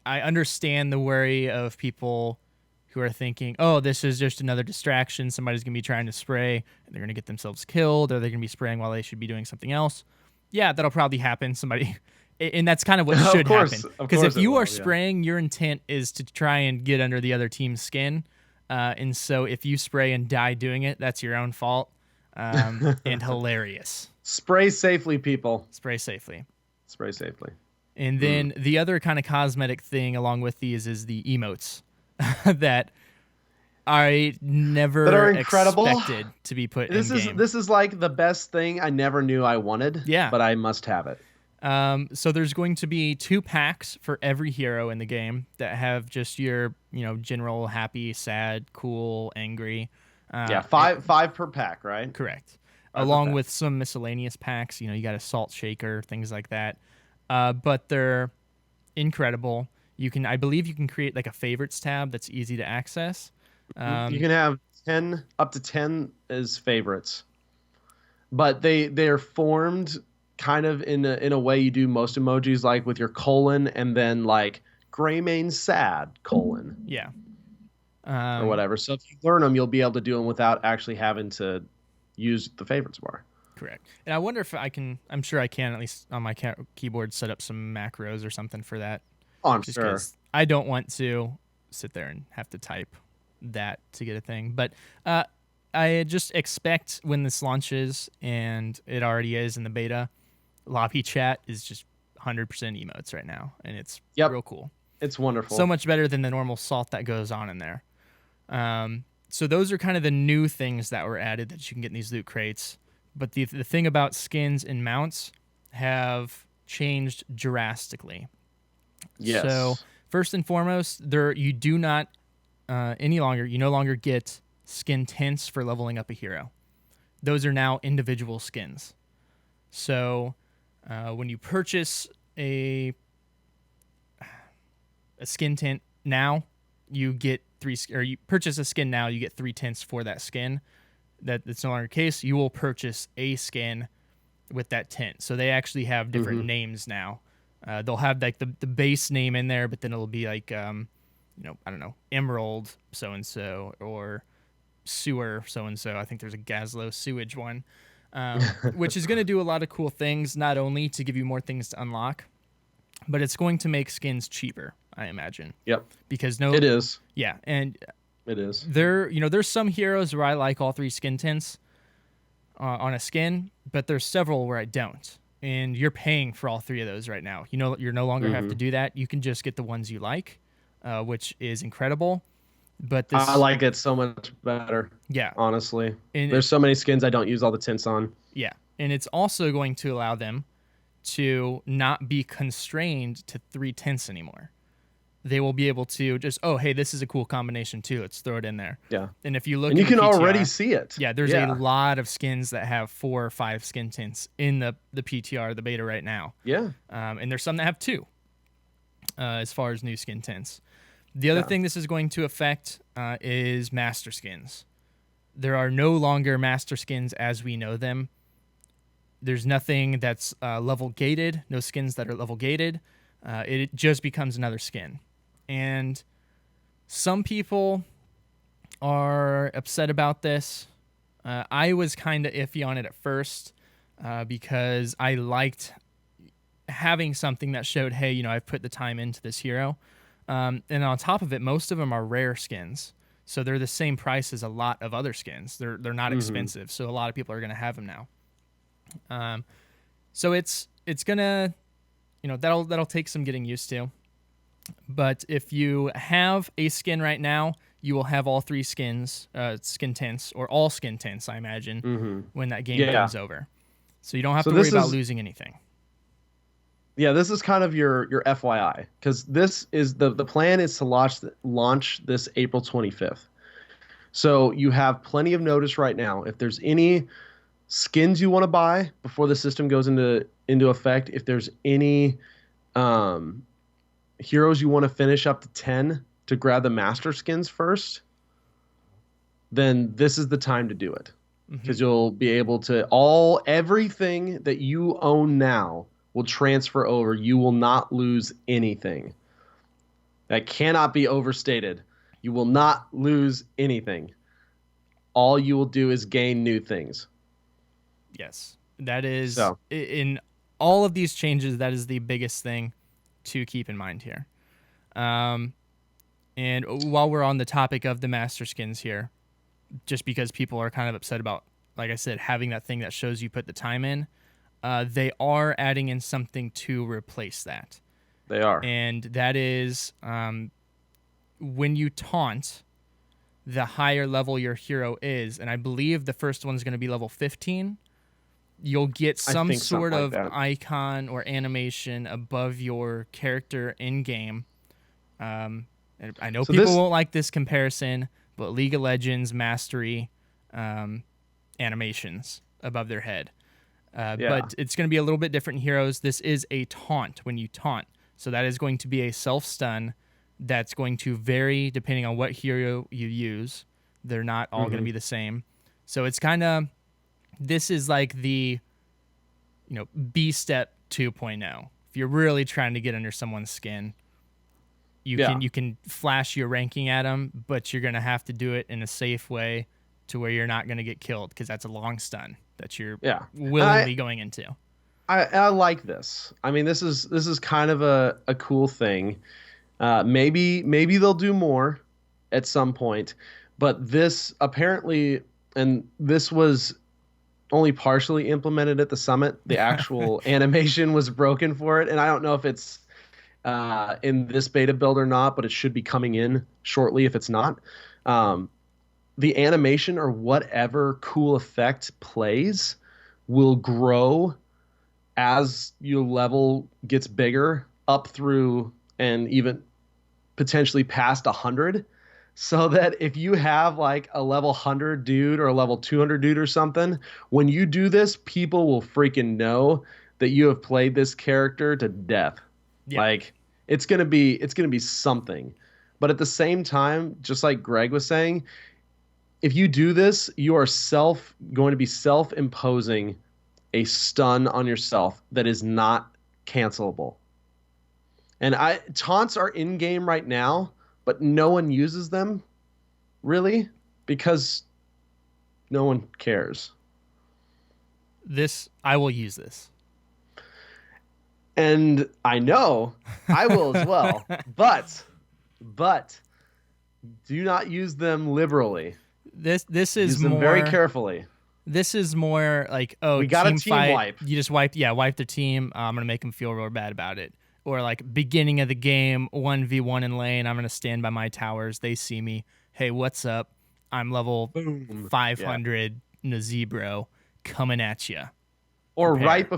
understand the worry of people who are thinking, oh, this is just another distraction. Somebody's going to be trying to spray, and they're going to get themselves killed, or they're going to be spraying while they should be doing something else. Yeah, that'll probably happen. And that's kind of what should happen. Because if you are spraying, your intent is to try and get under the other team's skin. And so if you spray and die doing it, that's your own fault. And hilarious. Spray safely, people. Spray safely. Spray safely. And then the other kind of cosmetic thing along with these is the emotes that I never expected to be put in game. This is like the best thing I never knew I wanted. Yeah. But I must have it. So there's going to be 2 packs for every hero in the game that have just your, general happy, sad, cool, angry. Five per pack, right? Correct. Along with some miscellaneous packs. You got a salt shaker, things like that. But they're incredible. I believe you can create like a favorites tab that's easy to access. You can have up to 10 as favorites, but they're formed kind of in a way you do most emojis, like with your colon and then like Greymane sad : yeah, or whatever. So if you learn them, you'll be able to do them without actually having to use the favorites bar. Correct. And I wonder if I can. I'm sure I can, at least on my keyboard, set up some macros or something for that. Oh, I'm sure. I don't want to sit there and have to type that to get a thing. But I just expect when this launches, and it already is in the beta, lobby chat is just 100% emotes right now, and it's real cool. It's wonderful. So much better than the normal salt that goes on in there. So those are kind of the new things that were added that you can get in these loot crates. But the thing about skins and mounts have changed drastically. Yes. So first and foremost, you no longer get skin tints for leveling up a hero. Those are now individual skins. So when you purchase a skin tint now, you get or you purchase a skin now, you get 3 tints for that skin. That's no longer the case. You will purchase a skin with that tint. So they actually have different names now. They'll have like the base name in there, but then it'll be like, I don't know, Emerald so-and-so or Sewer so-and-so. I think there's a Gazlo Sewage one, which is going to do a lot of cool things, not only to give you more things to unlock, but it's going to make skins cheaper, I imagine. Yep. Because it is. Yeah, and it is. There's some heroes where I like all 3 skin tints on a skin, but there's several where I don't. And you're paying for all 3 of those right now. You're no longer have to do that. You can just get the ones you like, which is incredible. But I like it so much better. Yeah. Honestly. And there's so many skins I don't use all the tints on. Yeah. And it's also going to allow them to not be constrained to 3 tints anymore. They will be able to just, oh, hey, this is a cool combination too. Let's throw it in there. Yeah. And if you look, and you can PTR, already see it. Yeah, there's a lot of skins that have 4 or 5 skin tints in the PTR, the beta right now. Yeah. And there's some that have 2, as far as new skin tints. The other thing this is going to affect is master skins. There are no longer master skins as we know them. There's nothing that's level gated. No skins that are level gated. It just becomes another skin. And some people are upset about this. I was kind of iffy on it at first because I liked having something that showed, hey, I've put the time into this hero. And on top of it, most of them are rare skins. So they're the same price as a lot of other skins. They're not expensive. So a lot of people are going to have them now. So it's going to, that'll take some getting used to. But if you have a skin right now, you will have all 3 skins, skin tints, or all skin tints, I imagine, when that game comes over. So you don't have to worry about losing anything. Yeah, this is kind of your FYI, because this is the plan is to launch this April 25th. So you have plenty of notice right now. If there's any skins you want to buy before the system goes into effect, if there's any heroes you want to finish up to 10 to grab the master skins first, then this is the time to do it, because you'll be able to everything that you own now will transfer over. You will not lose anything. That cannot be overstated. You will not lose anything. All you will do is gain new things. Yes, that is in all of these changes. That is the biggest thing to keep in mind here. And while we're on the topic of the master skins here, just because people are kind of upset about, like I said, having that thing that shows you put the time in, they are adding in something to replace that. They are. And that is when you taunt, the higher level your hero is, and I believe the first one's going to be level 15, you'll get some sort of icon or animation above your character in-game. And I know people won't like this comparison, but League of Legends Mastery animations above their head. But it's going to be a little bit different in heroes. This is a taunt when you taunt. So that is going to be a self-stun that's going to vary depending on what hero you use. They're not all going to be the same. So it's kind of... This is like the, B-step 2.0. If you're really trying to get under someone's skin, you can flash your ranking at them, but you're going to have to do it in a safe way to where you're not going to get killed, because that's a long stun that you're willingly going into. I like this. I mean, this is kind of a cool thing. Maybe they'll do more at some point, but this apparently, and this was only partially implemented at the summit. The actual animation was broken for it, and I don't know if it's in this beta build or not, but it should be coming in shortly if it's not. The animation or whatever cool effect plays will grow as your level gets bigger up through and even potentially past 100. so that if you have like a level 100 dude or a level 200 dude or something, when you do this, people will freaking know that you have played this character to death. Yeah. Like it's going to be something. But at the same time, just like Greg was saying, if you do this, you are going to be self-imposing a stun on yourself that is not cancelable. And taunts are in game right now, but no one uses them really because no one cares. I will use this. And I know I will as well. But do not use them liberally. This is Use them more very carefully. This is more like, oh, We got a team fight. wipe. You just wipe the team. I'm gonna make them feel real bad about it. Or like beginning of the game, 1v1 in lane. I'm gonna stand by my towers. They see me. Hey, what's up? I'm level Boom. 500 Nazebro coming at you. Or Prepare. right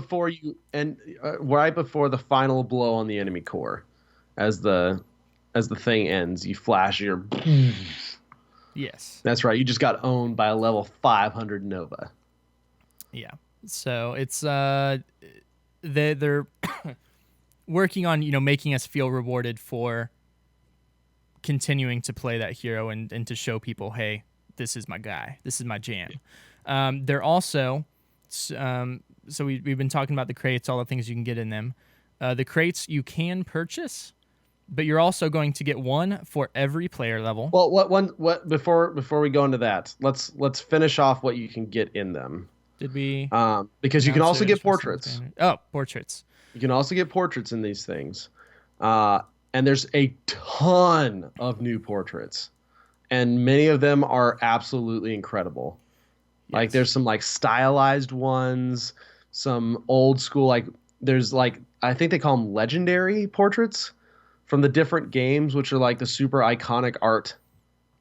before the final blow on the enemy core, as the thing ends, you flash your. Yes. That's right. You just got owned by a level 500 Nova. Yeah. So it's they're working on, making us feel rewarded for continuing to play that hero and to show people, hey, this is my guy. This is my jam. They're also so we've been talking about the crates, all the things you can get in them. The crates you can purchase, but you're also going to get one for every player level. Well, what before we go into that, let's finish off what you can get in them. Did we? Because you can also get portraits. Oh, portraits. You can also get portraits in these things. And there's a ton of new portraits. And many of them are absolutely incredible. Yes. Like there's some like stylized ones, some old school, like there's like, I think they call them legendary portraits from the different games, which are like the super iconic art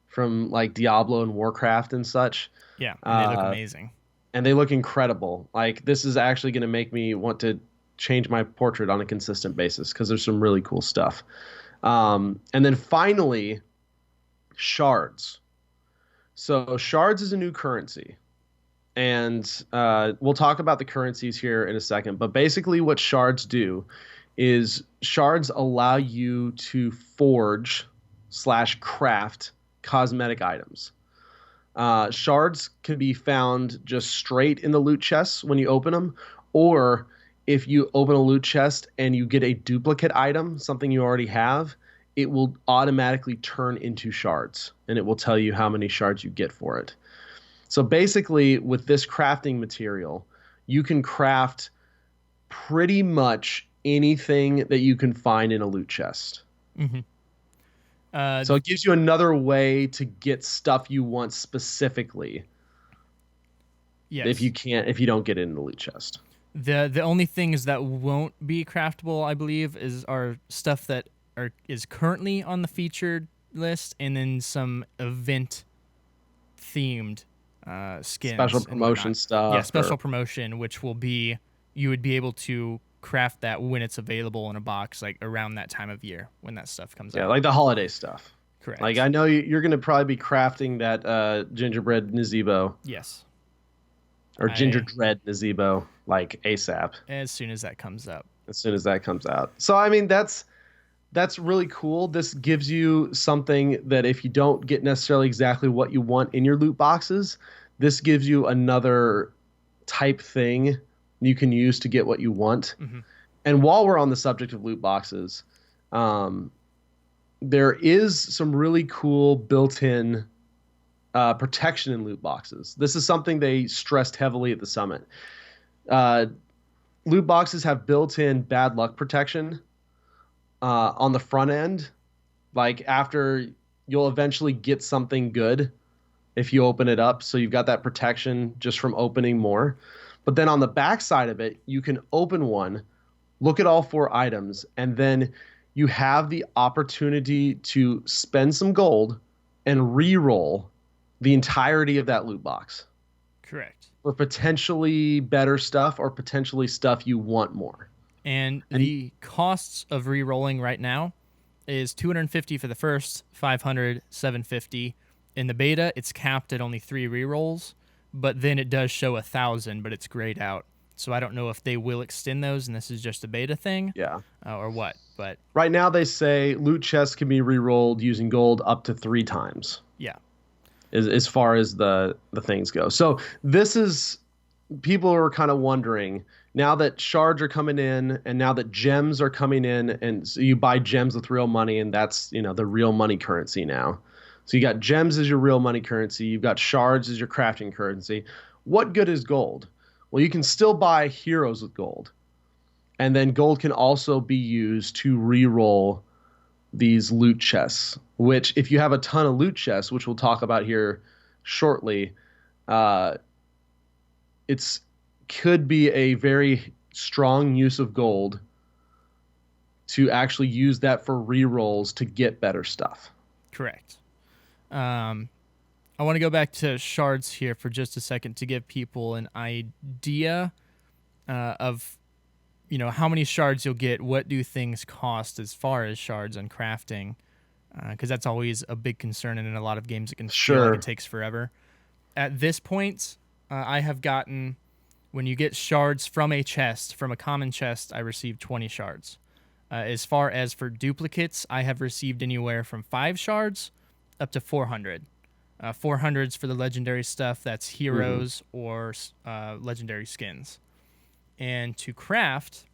from like Diablo and Warcraft and such. Yeah, and they look amazing. And they look incredible. Like this is actually going to make me want to change my portrait on a consistent basis because there's some really cool stuff. And then finally, shards. So shards is a new currency. And we'll talk about the currencies here in a second. But basically what shards do is shards allow you to forge/craft cosmetic items. Shards can be found just straight in the loot chests when you open them, or if you open a loot chest and you get a duplicate item, something you already have, it will automatically turn into shards, and it will tell you how many shards you get for it. So basically, with this crafting material, you can craft pretty much anything that you can find in a loot chest. Mm-hmm. So it gives you another way to get stuff you want specifically. Yes. If you don't get it in the loot chest. The only things that won't be craftable, I believe, are stuff that is currently on the featured list, and then some event themed skins, special promotion stuff. Yeah, special promotion, which will be you would be able to craft that when it's available in a box, like around that time of year when that stuff comes out. Yeah, like the holiday stuff. Correct. Like I know you're going to probably be crafting that gingerbread Nazebo. Yes. Or gingerbread Nazebo, like ASAP. As soon as that comes up. As soon as that comes out. So I mean that's really cool. This gives you something that if you don't get necessarily exactly what you want in your loot boxes, this gives you another type thing you can use to get what you want. Mm-hmm. And while we're on the subject of loot boxes, there is some really cool built-in protection in loot boxes. This is something they stressed heavily at the summit. Loot boxes have built-in bad luck protection on the front end. Like after you'll eventually get something good if you open it up. So you've got that protection just from opening more. But then on the back side of it, you can open one, look at all 4 items, and then you have the opportunity to spend some gold and re-roll the entirety of that loot box. Correct. For potentially better stuff or potentially stuff you want more. And the costs of re-rolling right now is 250 for the first, 500, 750. In the beta, it's capped at only 3 rerolls, but then it does show 1,000, but it's grayed out. So I don't know if they will extend those, and this is just a beta thing, or what. But right now they say loot chests can be rerolled using gold up to 3 times. Yeah. As far as the things go. So this is, people are kind of wondering, now that shards are coming in and now that gems are coming in, and so you buy gems with real money, and that's, the real money currency now. So you got gems as your real money currency. You've got shards as your crafting currency. What good is gold? Well, you can still buy heroes with gold. And then gold can also be used to re-roll these loot chests, which if you have a ton of loot chests, which we'll talk about here shortly, it's could be a very strong use of gold to actually use that for re-rolls to get better stuff. Correct. I want to go back to shards here for just a second to give people an idea of, how many shards you'll get. What do things cost as far as shards and crafting? Because that's always a big concern, and in a lot of games it can feel like it takes forever. At this point, I have gotten, when you get shards from a chest, from a common chest, I received 20 shards. As far as for duplicates, I have received anywhere from 5 shards up to 400. 400s for the legendary stuff, that's heroes or legendary skins. And to craft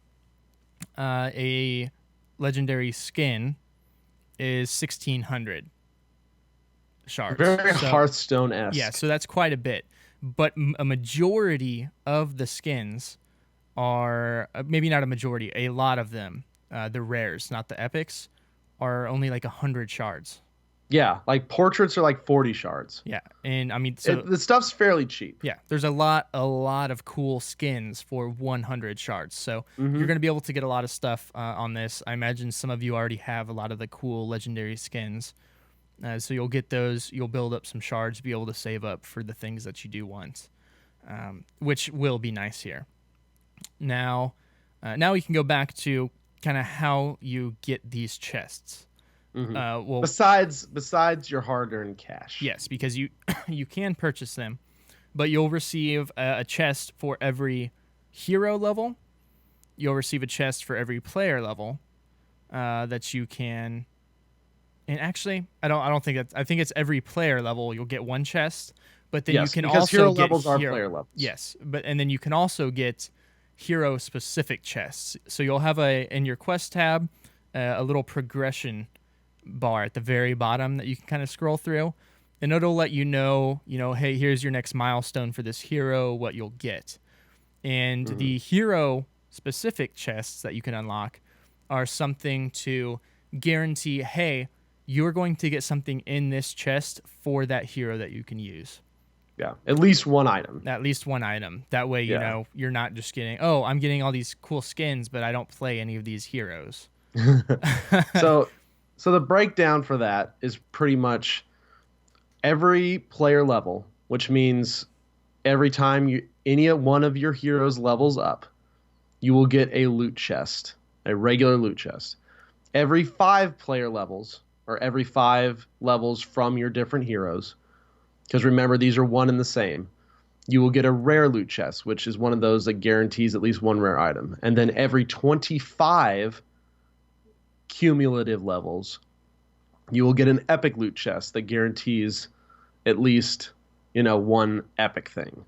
a legendary skin is 1,600 shards. Very Hearthstone-esque. Yeah, so that's quite a bit. But a majority of the skins are, maybe not a majority, a lot of them, the rares, not the epics, are only like 100 shards. Yeah, like portraits are like 40 shards. Yeah, and I mean, so the stuff's fairly cheap. Yeah, there's a lot of cool skins for 100 shards. So you're going to be able to get a lot of stuff on this. I imagine some of you already have a lot of the cool legendary skins. So you'll get those. You'll build up some shards, be able to save up for the things that you do want, which will be nice here. Now we can go back to kind of how you get these chests. Well, besides your hard-earned cash. Yes, because you can purchase them, but you'll receive a chest for every hero level. You'll receive a chest for every player level that you can. And actually, I don't think that's. I think it's every player level you'll get one chest, but then you can also hero get levels are player levels. Yes, and then you can also get hero specific chests. So you'll have in your quest tab a little progression bar at the very bottom that you can kind of scroll through, and it'll let you know, hey, here's your next milestone for this hero, what you'll get. And the hero specific chests that you can unlock are something to guarantee, hey, you're going to get something in this chest for that hero that you can use. Yeah, at least one item. At least one item. That way, you're not just getting, I'm getting all these cool skins, but I don't play any of these heroes. So the breakdown for that is pretty much every player level, which means every time any one of your heroes levels up, you will get a loot chest, a regular loot chest. Every 5 player levels, or every 5 levels from your different heroes, because remember, these are one and the same, you will get a rare loot chest, which is one of those that guarantees at least one rare item. And then every 25 cumulative levels, you will get an epic loot chest that guarantees at least, one epic thing.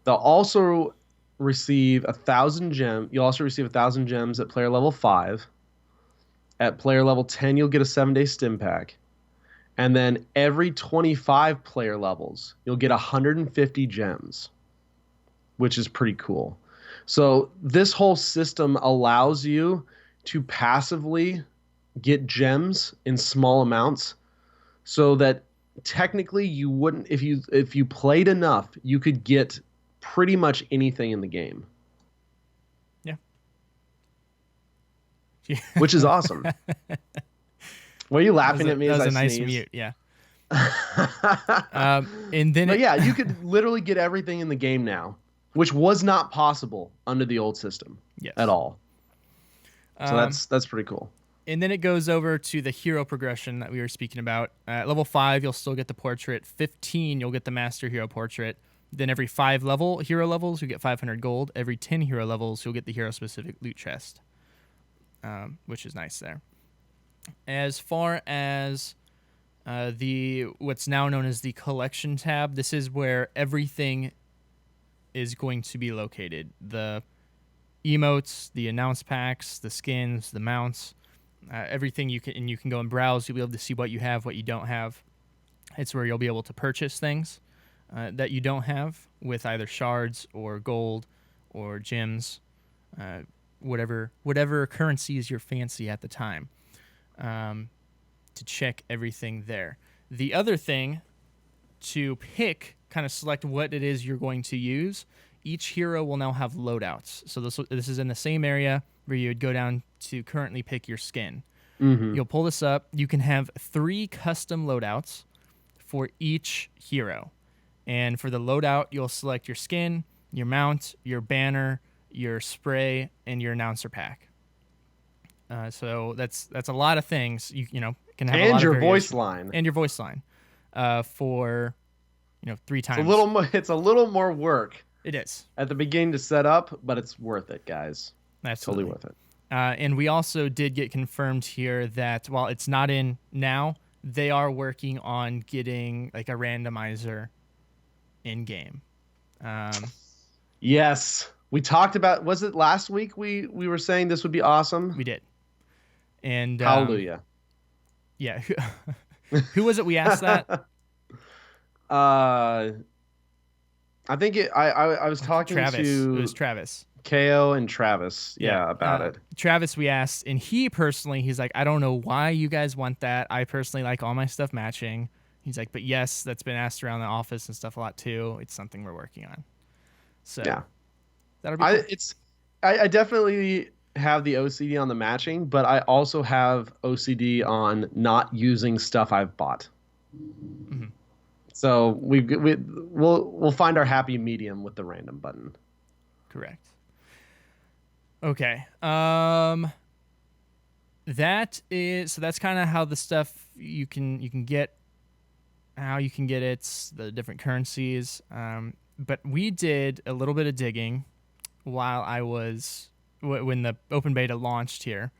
They'll also receive 1,000 gems. You'll also receive 1,000 gems at player level 5. At player level 10, you'll get a 7-day stim pack. And then every 25 player levels, you'll get 150 gems, which is pretty cool. So this whole system allows you to passively get gems in small amounts, so that technically you wouldn't, if you played enough, you could get pretty much anything in the game. Yeah. Which is awesome. Were you laughing at me as I sneezed? That was a nice mute, yeah. And then but yeah, you could literally get everything in the game now, which was not possible under the old system at all. So that's pretty cool. And then it goes over to the hero progression that we were speaking about. At level 5, you'll still get the portrait. 15, you'll get the master hero portrait. Then every 5 hero levels, you get 500 gold. Every 10 hero levels, you'll get the hero-specific loot chest, which is nice there. As far as the what's now known as the collection tab, this is where everything is going to be located. The emotes, the announce packs, the skins, the mounts, everything you can go and browse. You'll be able to see what you have, what you don't have. It's where you'll be able to purchase things that you don't have with either shards or gold or gems, whatever currencies you're fancy at the time, to check everything there. The other thing to pick, kind of select what it is you're going to use. Each hero will now have loadouts. So this is in the same area where you would go down to currently pick your skin. Mm-hmm. You'll pull this up. You can have 3 custom loadouts for each hero. And for the loadout, you'll select your skin, your mount, your banner, your spray, and your announcer pack. So that's a lot of things. You can have a lot your of voice variation. line. And your voice line for 3 times. It's a little more work. It is at the beginning to set up, but it's worth it, guys. Absolutely. Totally worth it. And we also did get confirmed here that while it's not in now, they are working on getting like a randomizer in game. Yes, we talked about. Was it last week? We were saying this would be awesome. We did. And hallelujah. Yeah. Who was it? We asked that. I think I was talking Travis. to It was Travis. KO and Travis, about it. Travis, we asked, and he personally, he's like, I don't know why you guys want that. I personally like all my stuff matching. He's like, but yes, that's been asked around the office and stuff a lot too. It's something we're working on. So yeah, that'll be cool. I definitely have the OCD on the matching, but I also have OCD on not using stuff I've bought. Mm-hmm. So we'll find our happy medium with the random button. Correct. Okay. That's kind of how the stuff you can get, how you can get it, the different currencies. But we did a little bit of digging while I was when the open beta launched here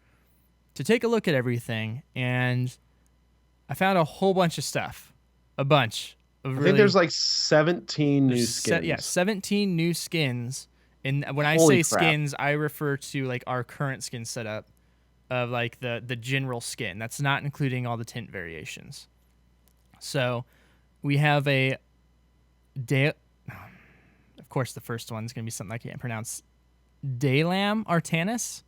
to take a look at everything, and I found a whole bunch of stuff, I think there's like 17 new skins. 17 new skins. And when I Holy say crap. skins, I refer to like our current skin setup of like the general skin. That's not including all the tint variations. So we have of course, the first one's going to be something I can't pronounce. Daelam Artanis,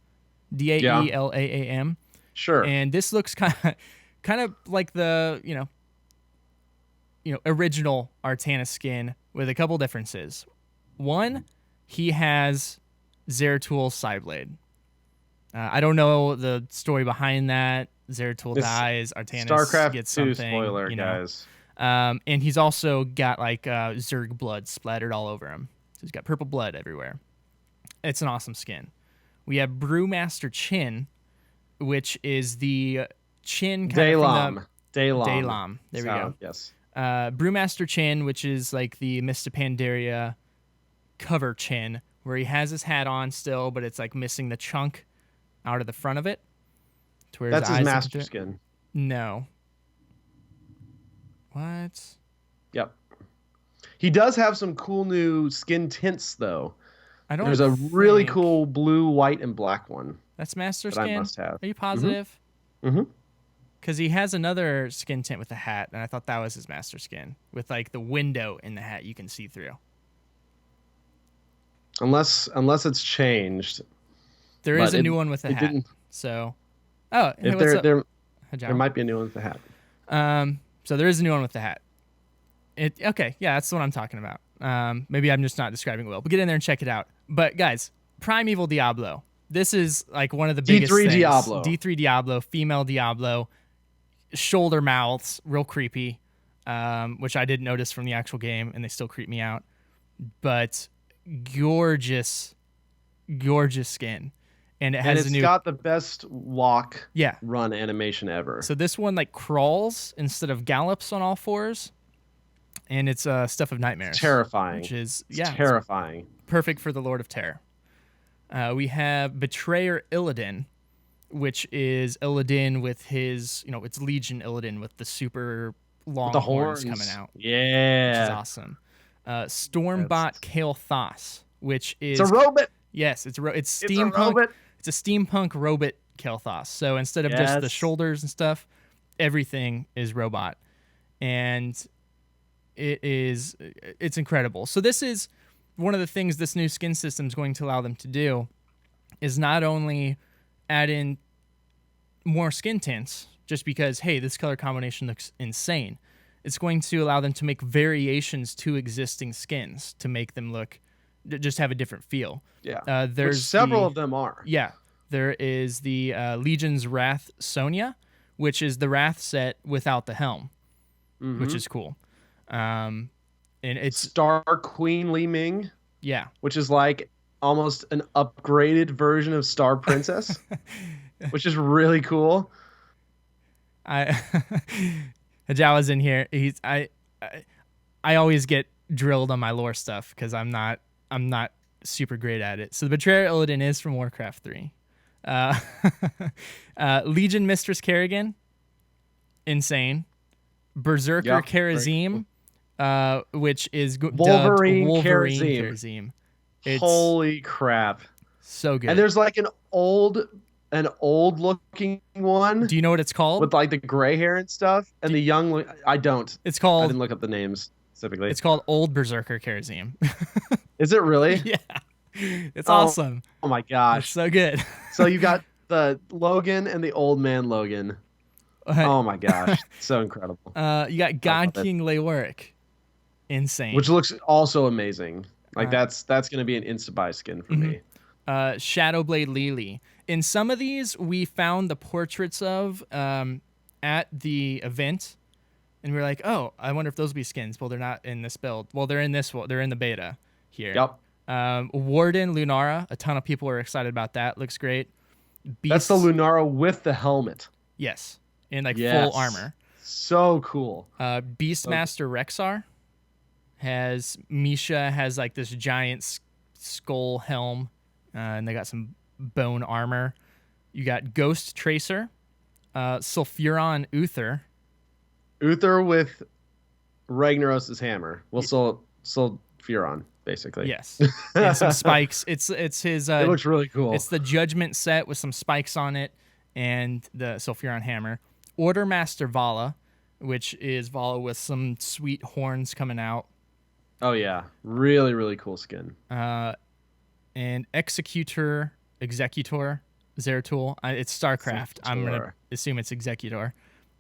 Daelam. Sure. And this looks kind of like the original Artanis skin with a couple differences. One, he has Zeratul Psyblade. I don't know the story behind that. Zeratul dies, Artanis StarCraft gets 2 something. spoiler, guys. And he's also got like Zerg blood splattered all over him. So he's got purple blood everywhere. It's an awesome skin. We have Brewmaster Chin, which is the chin kind of Daelam. There we go. Yes. Brewmaster Chin, which is like the Mista Pandaria cover chin, where he has his hat on still, but it's like missing the chunk out of the front of it. To where That's his eyes master skin. No. What? Yep. He does have some cool new skin tints, though. There's a really cool blue, white, and black one. That's master that skin? I must have. Are you positive? Mm-hmm. Because he has another skin tint with a hat, and I thought that was his master skin, with like the window in the hat you can see through. Unless it's changed. There is a new one with a hat. Didn't. So, hey, there might be a new one with a hat. So there is a new one with the hat. Okay, yeah, that's the one I'm talking about. Maybe I'm just not describing it well, but get in there and check it out. But guys, Primeval Diablo. This is like one of the biggest D3 things. Diablo. D3 Diablo, female Diablo, shoulder mouths, real creepy, which I didn't notice from the actual game, and they still creep me out. But gorgeous skin. and it And has it's a new got the best walk yeah. run animation ever. So this one like crawls instead of gallops on all fours, and it's Stuff of Nightmares, Terrifying. which is It's it's terrifying. perfect for the Lord of Terror. We have Betrayer Illidan, which is Illidan with his, it's Legion Illidan with the super long With the horns horns coming out, which is Yeah. awesone. Stormbot Kale Thas, which is It's a robot. yes, it's It's a steampunk. robot. It's a steampunk robot Kel'Thas. So instead of just the Yes. shoulders and stuff, everything is robot, and it's incredible. So this is one of the things this new skin system is going to allow them to do, is not only add in more skin tints just because, hey, this color combination looks insane. It's going to allow them to make variations to existing skins to make them look, just have a different feel. Yeah. There's Which several of them are. Yeah. There is the Legion's Wrath Sonya, which is the Wrath set without the helm, which is cool. And it's Star Queen Li Ming, yeah. which is like almost an upgraded version of Star Princess, which is really cool. Hajawa's in here. I always get drilled on my lore stuff because I'm not super great at it. So the Betrayer Illidan is from Warcraft 3. Legion Mistress Kerrigan, insane. Berserker Yeah, Karazim, which is Wolverine dubbed Wolverine Karazim. Karazim. It's Holy crap. so good. And there's like an old looking one Do you know what it's called? with like the gray hair and stuff, and the young I don't. It's I called didn't look up the names specifically. it's called Old Berserker Karazim. Is it really? Yeah. It's awesome. Oh my It's gosh. so good. So you got the Logan and the old man Logan. Oh my gosh. So incredible. You got God love it. King Leoric. Insane. Which looks also amazing. Like Uh, that's gonna be an insta-buy skin for me. Shadowblade Lily. In some of these, we found the portraits of at the event, and we were like, "Oh, I wonder if those will be skins." Well, they're not in this build. Well, they're in this one. They're in the beta here. Yep. Warden Lunara. A ton of people are excited about that. Looks great. That's the Lunara with the helmet. Yes, in like Yes. full armor. So cool. Beastmaster Rexar has Misha has like this giant skull helm, and they got some bone armor. You got Ghost Tracer, Sulfuron Uther. Uther with Ragnaros' hammer. Well, Sulfuron, basically. Yes, and some spikes. It's his. It looks really cool. It's the Judgment set with some spikes on it, and the Sulfuron hammer. Order Master Vala, which is Vala with some sweet horns coming out. Oh yeah, really really cool skin. And Executor Zeratul. It's StarCraft. I'm gonna Executor. assume it's Executor.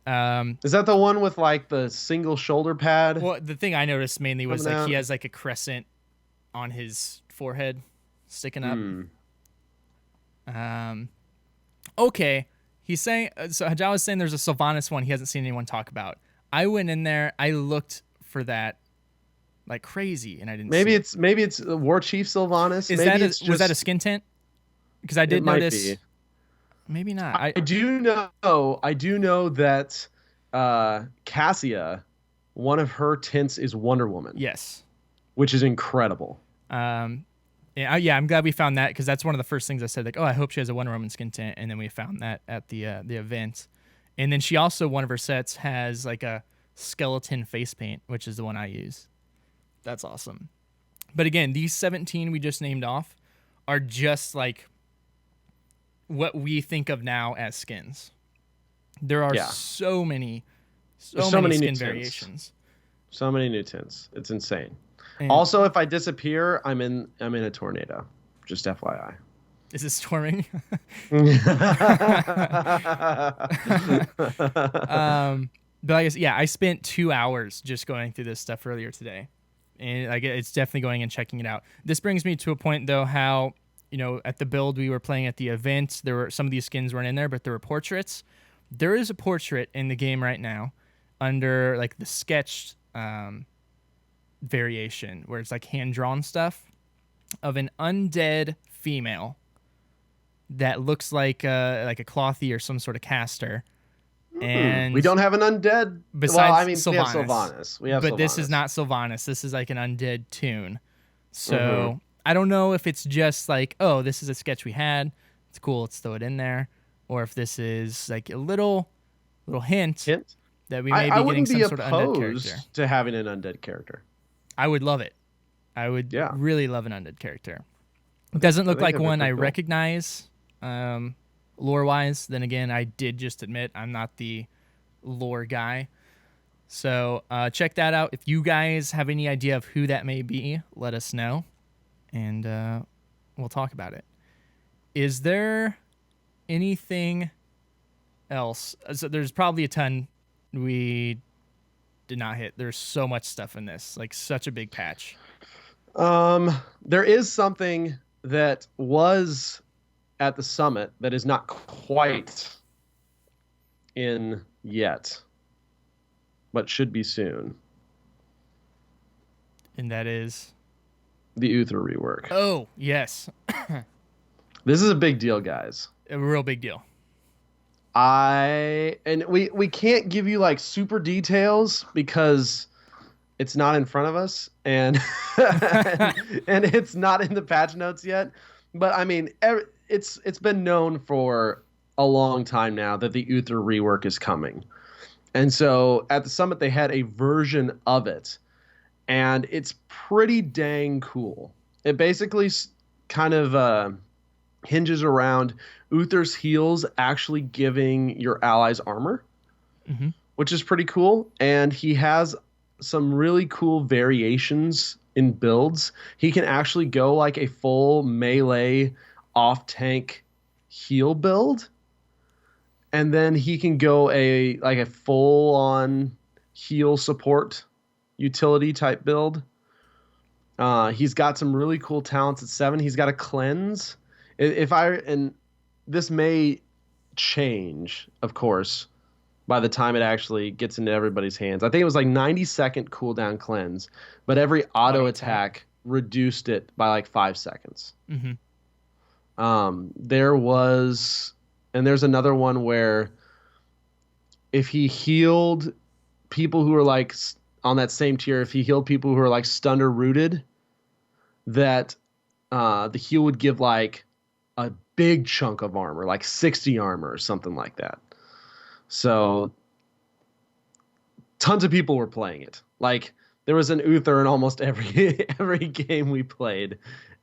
Is that the one with like the single shoulder pad? Well, the thing I noticed mainly was Coming like he out. has like a crescent on his forehead sticking up. Okay, he's saying so. Hajal was saying there's a Sylvanas one he hasn't seen anyone talk about. I went in there, I looked for that like crazy, and I didn't. Maybe see it. it's War Chief Sylvanas. Is maybe that it's was that a just- skin tint? Because I did It might notice. be. Maybe not. I do know that Cassia, one of her tints is Wonder Woman, Yes. which is incredible. Yeah, I'm glad we found that because that's one of the first things I said. Like, oh, I hope she has a Wonder Woman skin tint, and then we found that at the event. And then she also, one of her sets has like a skeleton face paint, which is the one I use. That's awesome. But again, these 17 we just named off are just like what we think of now as skins. There are Yeah. so many There's so many new skin tints. variations. So many new tints. It's insane. And Also, if I disappear, I'm in a tornado. Just FYI. is it storming? But I guess I spent 2 hours just going through this stuff earlier today, and it's definitely going and checking it out. This brings me to a point though, how at the build we were playing at the event, there were some of these skins weren't in there, but there were portraits. There is a portrait in the game right now under like the sketched variation where it's like hand drawn stuff of an undead female that looks like a clothy or some sort of caster. We And don't have an undead. Well, I besides mean, we have Sylvanas. We have but Sylvanas. this is not Sylvanas. This is like an undead tune. So Mm-hmm. I don't know if it's just like, oh, this is a sketch we had. It's cool. Let's throw it in there, or if this is like a little hint Hint. that we may I be getting wouldn't be some sort of undead character. opposed to having an undead character. I would love it. I would Yeah. really love an undead character. It doesn't look think like that'd be one I pretty cool. recognize lore-wise. Then again, I did just admit I'm not the lore guy. So check that out. If you guys have any idea of who that may be, let us know, and we'll talk about it. Is there anything else? So there's probably a ton we did not hit. There's so much stuff in this, like such a big patch. There is something that was at the summit that is not quite in yet, but should be soon. And that is The Uther rework. oh yes, This is a big deal, guys. a real big deal. We can't give you like super details because it's not in front of us and and it's not in the patch notes yet. But I mean, it's been known for a long time now that the Uther rework is coming. And so at the summit they had a version of it, and it's pretty dang cool. It basically kind of hinges around Uther's heals actually giving your allies armor, which is pretty cool. And he has some really cool variations in builds. He can actually go like a full melee off-tank heal build, and then he can go a full-on heal support utility type build. He's got some really cool talents at 7. He's got a cleanse. And this may change, of course, by the time it actually gets into everybody's hands. I think it was like 90-second cooldown cleanse, but every auto attack reduced it by like 5 seconds. There's another one where if he healed people who are like on that same tier, if he healed people who are like stunned or rooted, that the heal would give like a big chunk of armor, like 60 armor or something like that. So tons of people were playing it. Like there was an Uther in almost every game we played,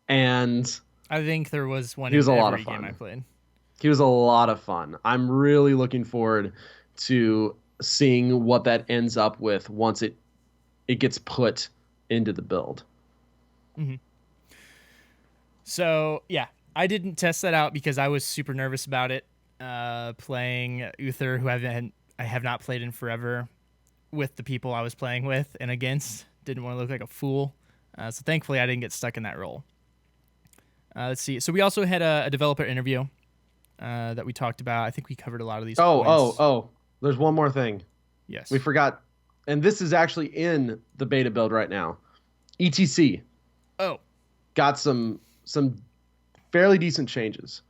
and I think there was one he was in a lot every of fun. game I played. He was a lot of fun. I'm really looking forward to seeing what that ends up with once it gets put into the build. So yeah, I didn't test that out because I was super nervous about it. Playing Uther, who I have not played in forever, with the people I was playing with and against. Didn't want to look like a fool. So thankfully I didn't get stuck in that role. Let's see. So we also had a developer interview that we talked about. I think we covered a lot of these points. There's one more thing. Yes. We forgot, and this is actually in the beta build right now. ETC. Oh. Got some fairly decent changes.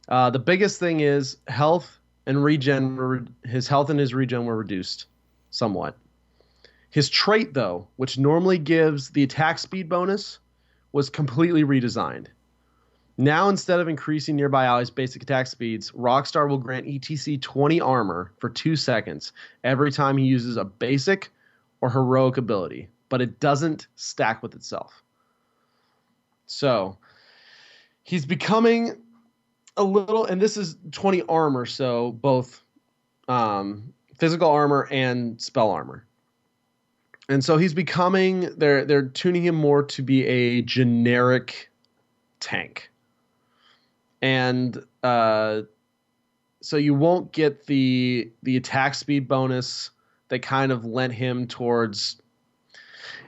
The biggest thing is health and regen. His health and his regen were reduced somewhat. His trait, though, which normally gives the attack speed bonus, was completely redesigned. Now, instead of increasing nearby allies' basic attack speeds, Rockstar will grant ETC 20 armor for 2 seconds every time he uses a basic or heroic ability, but it doesn't stack with itself. So he's becoming a little, and this is 20 armor, so both physical armor and spell armor. And so he's becoming, they're tuning him more to be a generic tank. And so you won't get the attack speed bonus that kind of lent him towards,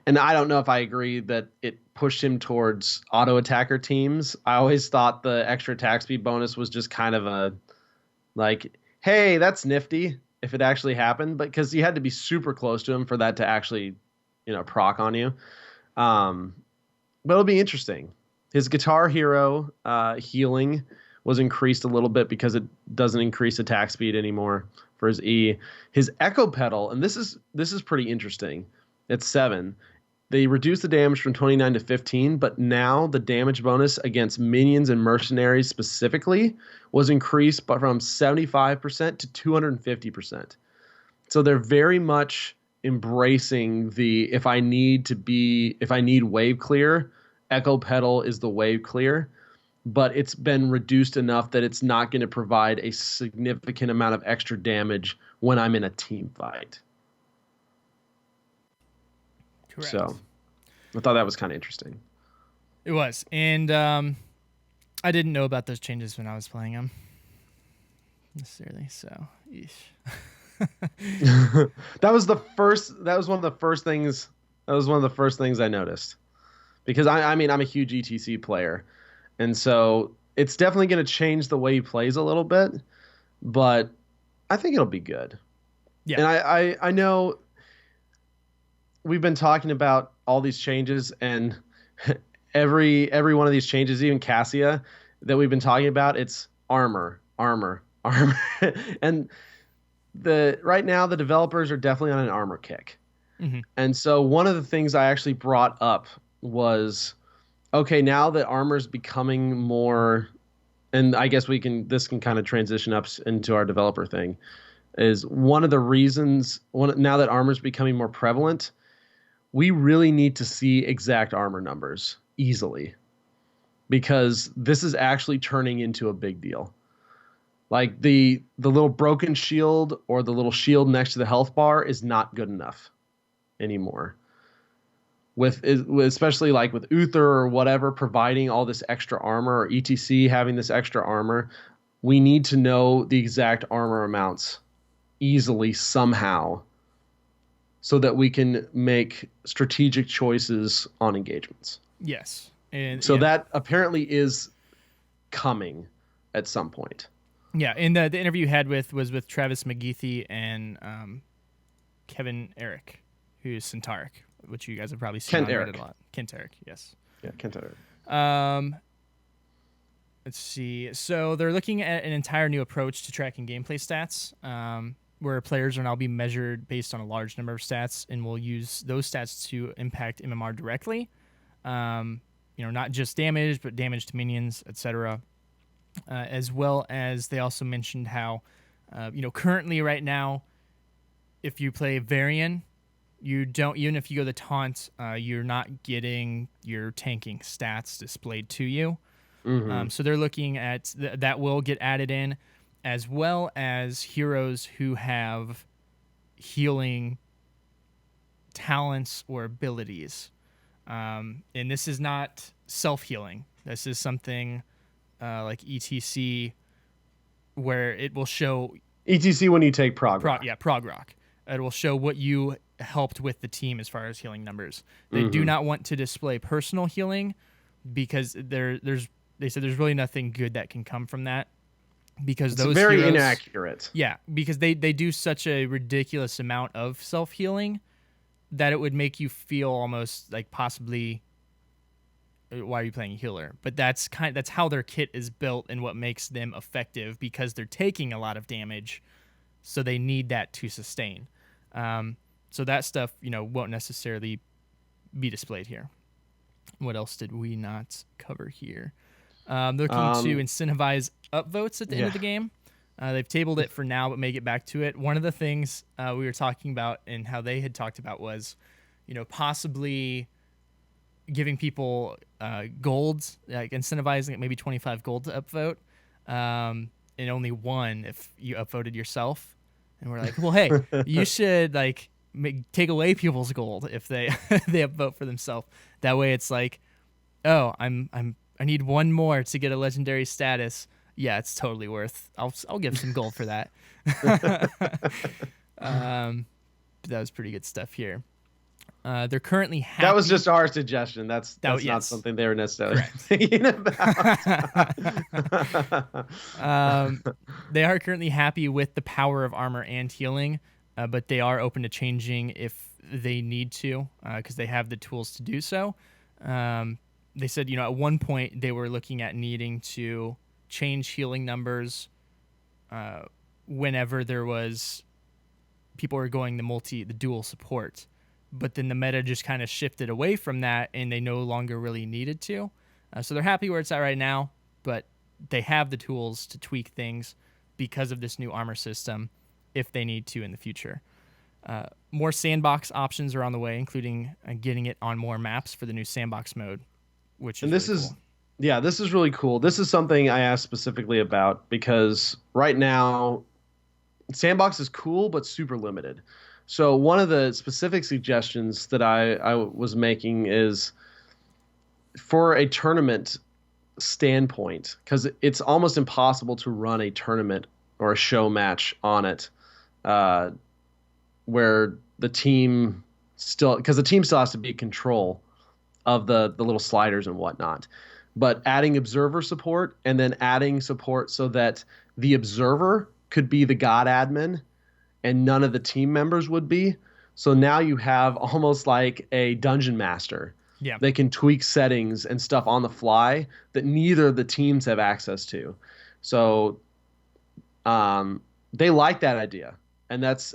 and I don't know if I agree that it pushed him towards auto attacker teams. I always thought the extra attack speed bonus was just kind of a like, hey, that's nifty if it actually happened, but because you had to be super close to him for that to actually, proc on you. But it'll be interesting. His Guitar Hero healing was increased a little bit because it doesn't increase attack speed anymore for his E. His Echo Pedal, and this is pretty interesting. It's 7. They reduced the damage from 29 to 15, but now the damage bonus against minions and mercenaries specifically was increased from 75% to 250%. So they're very much embracing the if I need wave clear, Echo Pedal is the wave clear, but it's been reduced enough that it's not going to provide a significant amount of extra damage when I'm in a team fight. Correct. So I thought that was kind of interesting. It was. And I didn't know about those changes when I was playing them necessarily. So, yeesh. That was one of the first things I noticed, because I mean, I'm a huge ETC player. And so it's definitely going to change the way he plays a little bit, but I think it'll be good. Yeah. And I know we've been talking about all these changes, and every one of these changes, even Cassia that we've been talking about, it's armor. And right now the developers are definitely on an armor kick. Mm-hmm. And so one of the things I actually brought up was, okay, now that armor's becoming more, and I guess this can kind of transition up into our developer thing, is one of the reasons, now that armor's becoming more prevalent, we really need to see exact armor numbers easily, because this is actually turning into a big deal. Like the little broken shield or the little shield next to the health bar is not good enough anymore. Especially like with Uther or whatever providing all this extra armor, or ETC having this extra armor, we need to know the exact armor amounts easily somehow, so that we can make strategic choices on engagements. Yes. And so that apparently is coming at some point. Yeah, and the interview you had was with Travis McGeethy and Kevin Eric, who's Centauric, which you guys have probably seen on Reddit a lot. Kent Eric, yes. Yeah, Kent Eric. Let's see. So they're looking at an entire new approach to tracking gameplay stats, where players will now be measured based on a large number of stats, and will use those stats to impact MMR directly. Not just damage, but damage to minions, etc. As well as they also mentioned how, currently right now, if you play Varian, even if you go the taunt, you're not getting your tanking stats displayed to you. Mm-hmm. So they're looking at that will get added in, as well as heroes who have healing talents or abilities. And this is not self-healing. This is something like ETC, where it will show... ETC when you take prog rock. Prog rock. It will show what you helped with the team as far as healing numbers. They do not want to display personal healing, because they said there's really nothing good that can come from that, because it's those very heroes, inaccurate. Yeah, because they do such a ridiculous amount of self-healing that it would make you feel almost like possibly, why are you playing a healer? But that's how their kit is built and what makes them effective, because they're taking a lot of damage, so they need that to sustain. So that stuff, won't necessarily be displayed here. What else did we not cover here? They're looking to incentivize upvotes at the end of the game. They've tabled it for now, but may get back to it. One of the things we were talking about and how they had talked about was, possibly giving people golds, like incentivizing it, maybe 25 gold to upvote, and only 1 if you upvoted yourself. And we're like, well, hey, you should take away people's gold if they they upvote for themselves. That way, it's like, oh, I need 1 more to get a legendary status. Yeah, it's totally worth. I'll give some gold for that. That was pretty good stuff here. They're currently happy. That was just our suggestion. That's not something they were necessarily thinking about. They are currently happy with the power of armor and healing, but they are open to changing if they need to, because they have the tools to do so. They said, at one point they were looking at needing to change healing numbers whenever there was people were going the dual support, but then the meta just kind of shifted away from that, and they no longer really needed to. So they're happy where it's at right now, but they have the tools to tweak things because of this new armor system if they need to in the future. More sandbox options are on the way, including getting it on more maps for the new sandbox mode, which is really cool. Yeah, this is really cool. This is something I asked specifically about because right now, sandbox is cool but super limited. So one of the specific suggestions that I was making is for a tournament standpoint, because it's almost impossible to run a tournament or a show match on it, where the team still has to be in control of the little sliders and whatnot. But adding observer support and then adding support so that the observer could be the god admin and none of the team members would be. So now you have almost like a dungeon master. Yeah. They can tweak settings and stuff on the fly that neither of the teams have access to. So they like that idea. And that's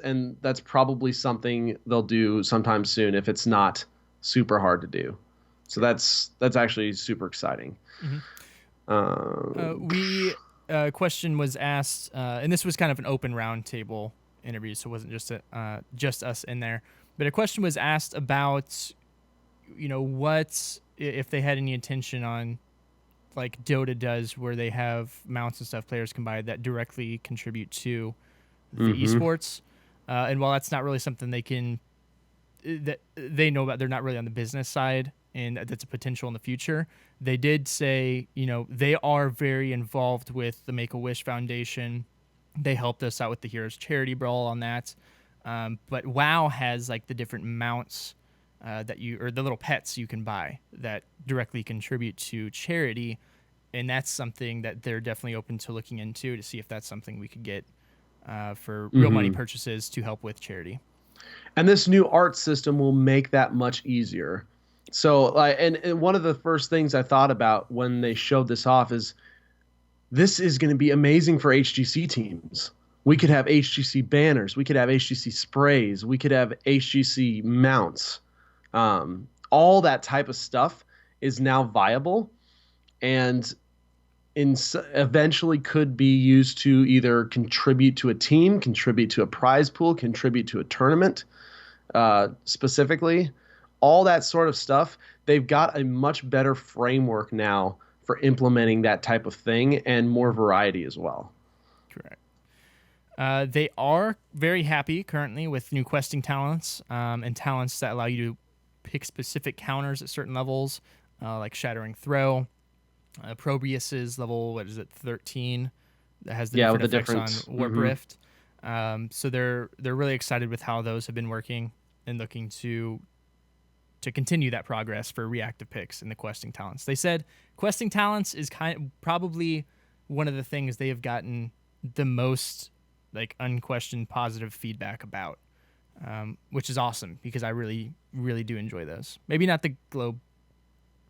probably something they'll do sometime soon if it's not super hard to do. So that's actually super exciting. Question was asked, and this was kind of an open roundtable interview, so it wasn't just us in there. But a question was asked about, what if they had any intention on, like Dota does, where they have mounts and stuff players can buy that directly contribute to the esports. And while that's not really something that they know about, they're not really on the business side, and that's a potential in the future. They did say, they are very involved with the Make-A-Wish Foundation. They helped us out with the Heroes Charity Brawl on that. But WoW has like the different mounts or the little pets you can buy that directly contribute to charity. And that's something that they're definitely open to looking into to see if that's something we could get for real money purchases to help with charity. And this new art system will make that much easier. So, and one of the first things I thought about when they showed this off is this is going to be amazing for HGC teams. We could have HGC banners. We could have HGC sprays. We could have HGC mounts. All that type of stuff is now viable and eventually could be used to either contribute to a team, contribute to a prize pool, contribute to a tournament specifically. All that sort of stuff, they've got a much better framework now for implementing that type of thing and more variety as well. Correct. They are very happy currently with new questing talents and talents that allow you to pick specific counters at certain levels, like Shattering Throw. Probrius's level, 13, that has the different effects on Warp Rift. So they're really excited with how those have been working and looking to continue that progress for reactive picks in the questing talents. They said questing talents is probably one of the things they have gotten the most like unquestioned positive feedback about, which is awesome because I really, really do enjoy those. Maybe not the globe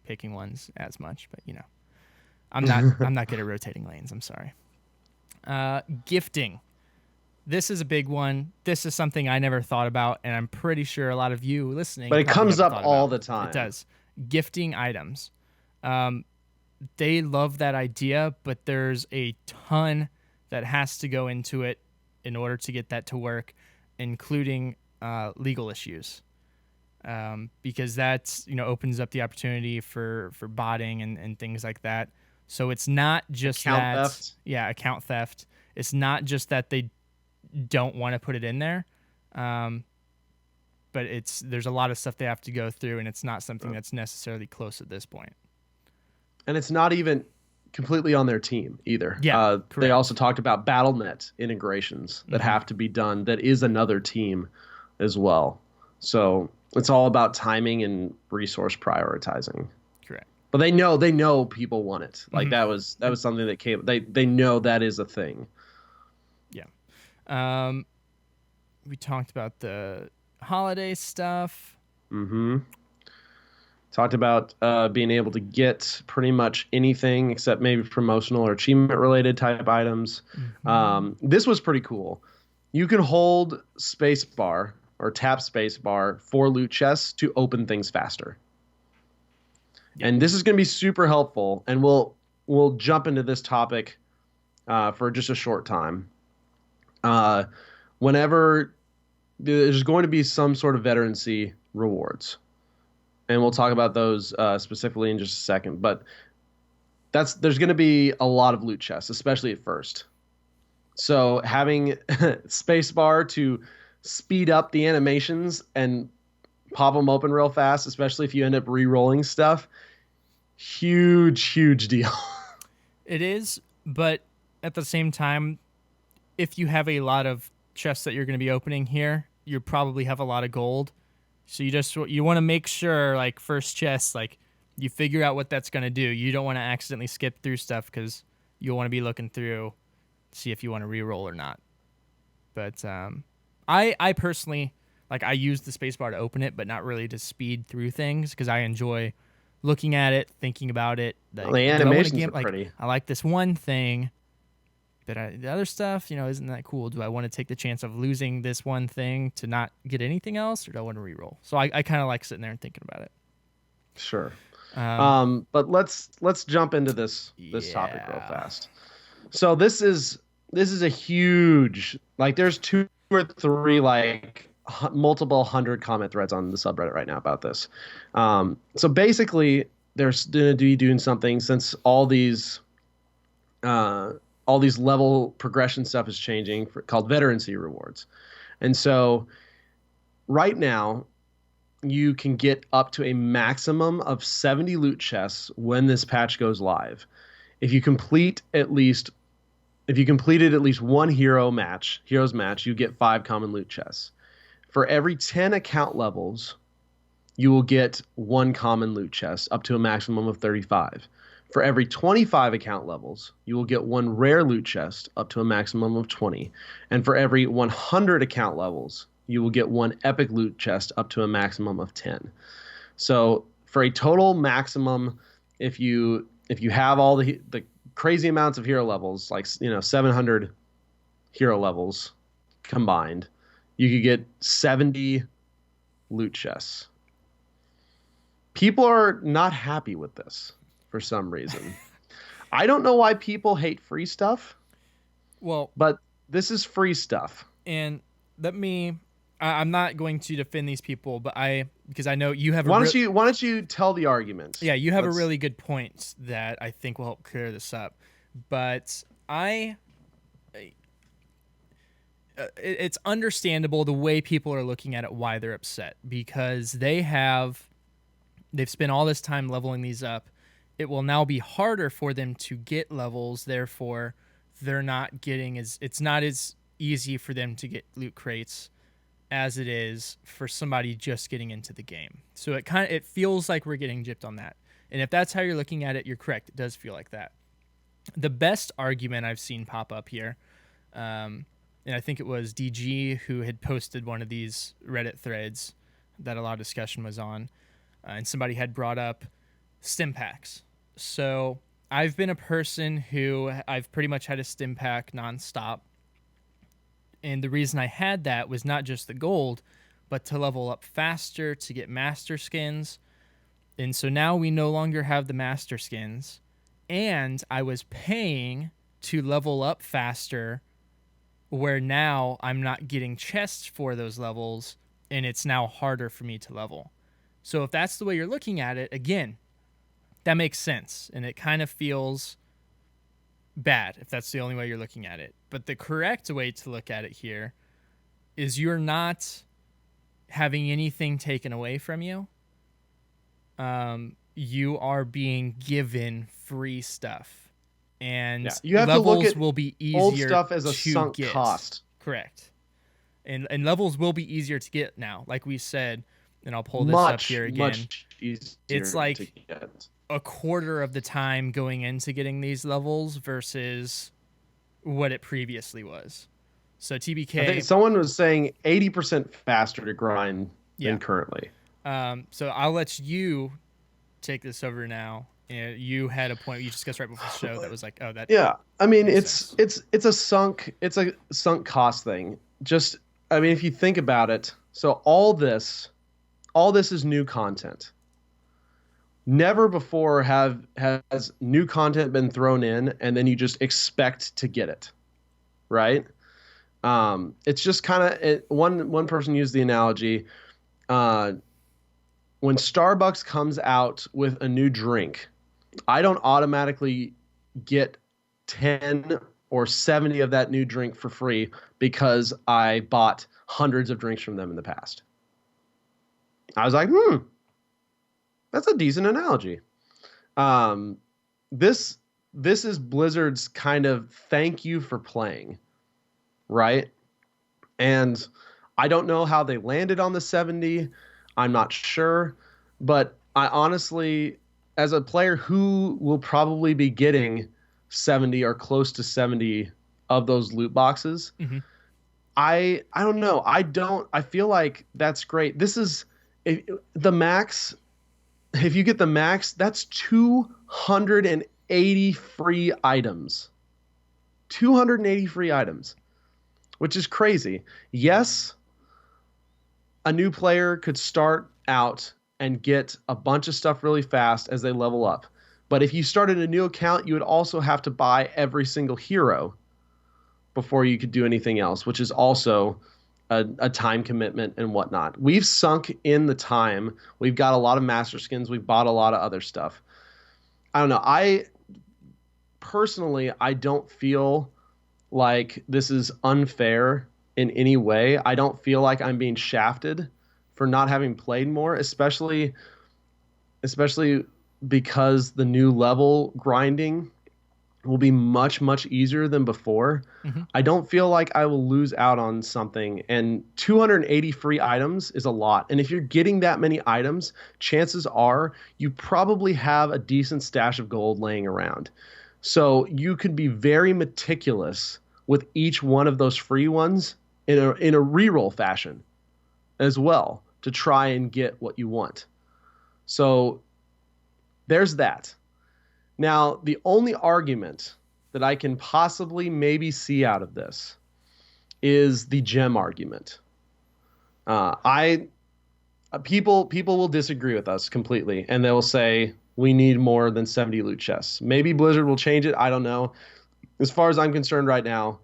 picking ones as much, but I'm not good at rotating lanes. I'm sorry. Gifting. This is a big one. This is something I never thought about, and I'm pretty sure a lot of you listening. But it comes up all the time. It does. Gifting items. They love that idea, but there's a ton that has to go into it in order to get that to work, including legal issues. Because that opens up the opportunity for botting and things like that. So it's not just account theft. Yeah, account theft. It's not just that they don't want to put it in there, but there's a lot of stuff they have to go through, and it's not something that's necessarily close at this point. And it's not even completely on their team either. Yeah, they also talked about BattleNet integrations that have to be done. That is another team as well. So it's all about timing and resource prioritizing. Correct. But they know people want it. Like that was something that came. They know that is a thing. Yeah. We talked about the holiday stuff. Talked about being able to get pretty much anything except maybe promotional or achievement related type items. This was pretty cool. You can hold spacebar or tap spacebar for loot chests to open things faster. Yep. And this is going to be super helpful. And we'll jump into this topic for just a short time. Whenever there's going to be some sort of veterancy rewards. And we'll talk about those specifically in just a second. But there's going to be a lot of loot chests, especially at first. So having spacebar to speed up the animations and pop them open real fast, especially if you end up re-rolling stuff, huge deal. It is, but at the same time, if you have a lot of chests that you're going to be opening here, you probably have a lot of gold. So you want to make sure, like, first chest, like, you figure out what that's going to do. You don't want to accidentally skip through stuff because you'll want to be looking through, see if you want to re-roll or not. But I personally, like, I use the spacebar to open it, but not really to speed through things because I enjoy looking at it, thinking about it. Like, Well, the animations are pretty. I like this one thing, but the other stuff, isn't that cool? Do I want to take the chance of losing this one thing to not get anything else, or do I want to re-roll? So I kind of like sitting there and thinking about it. Sure. But let's jump into this topic real fast. So this is a huge, like, there's 2 or 3 like multiple 100 comment threads on the subreddit right now about this. So basically, they're going to be doing something since all these level progression stuff is changing called veterancy rewards. And so right now you can get up to a maximum of 70 loot chests when this patch goes live. If you completed at least one hero's match, you get 5 common loot chests. For every 10 account levels, you will get 1 common loot chest up to a maximum of 35. For every 25 account levels, you will get 1 rare loot chest up to a maximum of 20. And for every 100 account levels, you will get 1 epic loot chest up to a maximum of 10. So for a total maximum, if you have all the crazy amounts of hero levels, like 700 hero levels combined, you could get 70 loot chests. People are not happy with this for some reason. I don't know why people hate free stuff. Well, but this is free stuff. And I'm not going to defend these people, but because I know you have. Why don't you tell the argument? Yeah, you have a really good point that I think will help clear this up. But it's understandable the way people are looking at it, why they're upset, because they've spent all this time leveling these up. It will now be harder for them to get levels, therefore they're not getting it's not as easy for them to get loot crates as it is for somebody just getting into the game. So it feels like we're getting gypped on that. And if that's how you're looking at it, you're correct. It does feel like that. The best argument I've seen pop up here, and I think it was DG who had posted one of these Reddit threads that a lot of discussion was on, and somebody had brought up stim packs. So I've been a person who I've pretty much had a stim pack nonstop. And the reason I had that was not just the gold, but to level up faster, to get master skins. And so now we no longer have the master skins. And I was paying to level up faster, where now I'm not getting chests for those levels, and it's now harder for me to level. So if that's the way you're looking at it, again, that makes sense. And it kind of feels bad if that's the only way you're looking at it. But the correct way to look at it here is you're not having anything taken away from you. You are being given free stuff, and you have levels to look at will be easier. Old stuff as a to sunk get. cost. Correct, and levels will be easier to get now. Like we said, and I'll pull this up here again. Much easier. It's like to get. A quarter of the time going into getting these levels versus what it previously was. So TBK, I think someone was saying 80% faster to grind than currently. So I'll let you take this over now. You had a point you discussed right before the show that was like, oh, that. Yeah, I mean, makes sense. it's a sunk cost thing. Just, I mean, if you think about it, so all this is new content. Never before has new content been thrown in, and then you just expect to get it, right? It's just kind of one person used the analogy. When Starbucks comes out with a new drink, I don't automatically get 10 or 70 of that new drink for free because I bought hundreds of drinks from them in the past. I was like, that's a decent analogy. This is Blizzard's kind of thank you for playing, right? And I don't know how they landed on the 70. I'm not sure, but I honestly, as a player who will probably be getting 70 or close to 70 of those loot boxes, I don't know. I feel like that's great. This is the max. If you get the max, that's 280 free items. 280 free items, which is crazy. Yes, a new player could start out and get a bunch of stuff really fast as they level up. But if you started a new account, you would also have to buy every single hero before you could do anything else, which is also a time commitment and whatnot. We've sunk in the time. We've got a lot of master skins. We've bought a lot of other stuff. I don't know. I don't feel like this is unfair in any way. I don't feel like I'm being shafted for not having played more, especially because the new level grinding will be much, much easier than before. I don't feel like I will lose out on something. And 280 free items is a lot. And if you're getting that many items, chances are you probably have a decent stash of gold laying around. So you could be very meticulous with each one of those free ones in a reroll fashion as well to try and get what you want. So there's that. Now, the only argument that I can possibly maybe see out of this is the gem argument. People will disagree with us completely, and they will say we need more than 70 loot chests. Maybe Blizzard will change it. I don't know. As far as I'm concerned right now,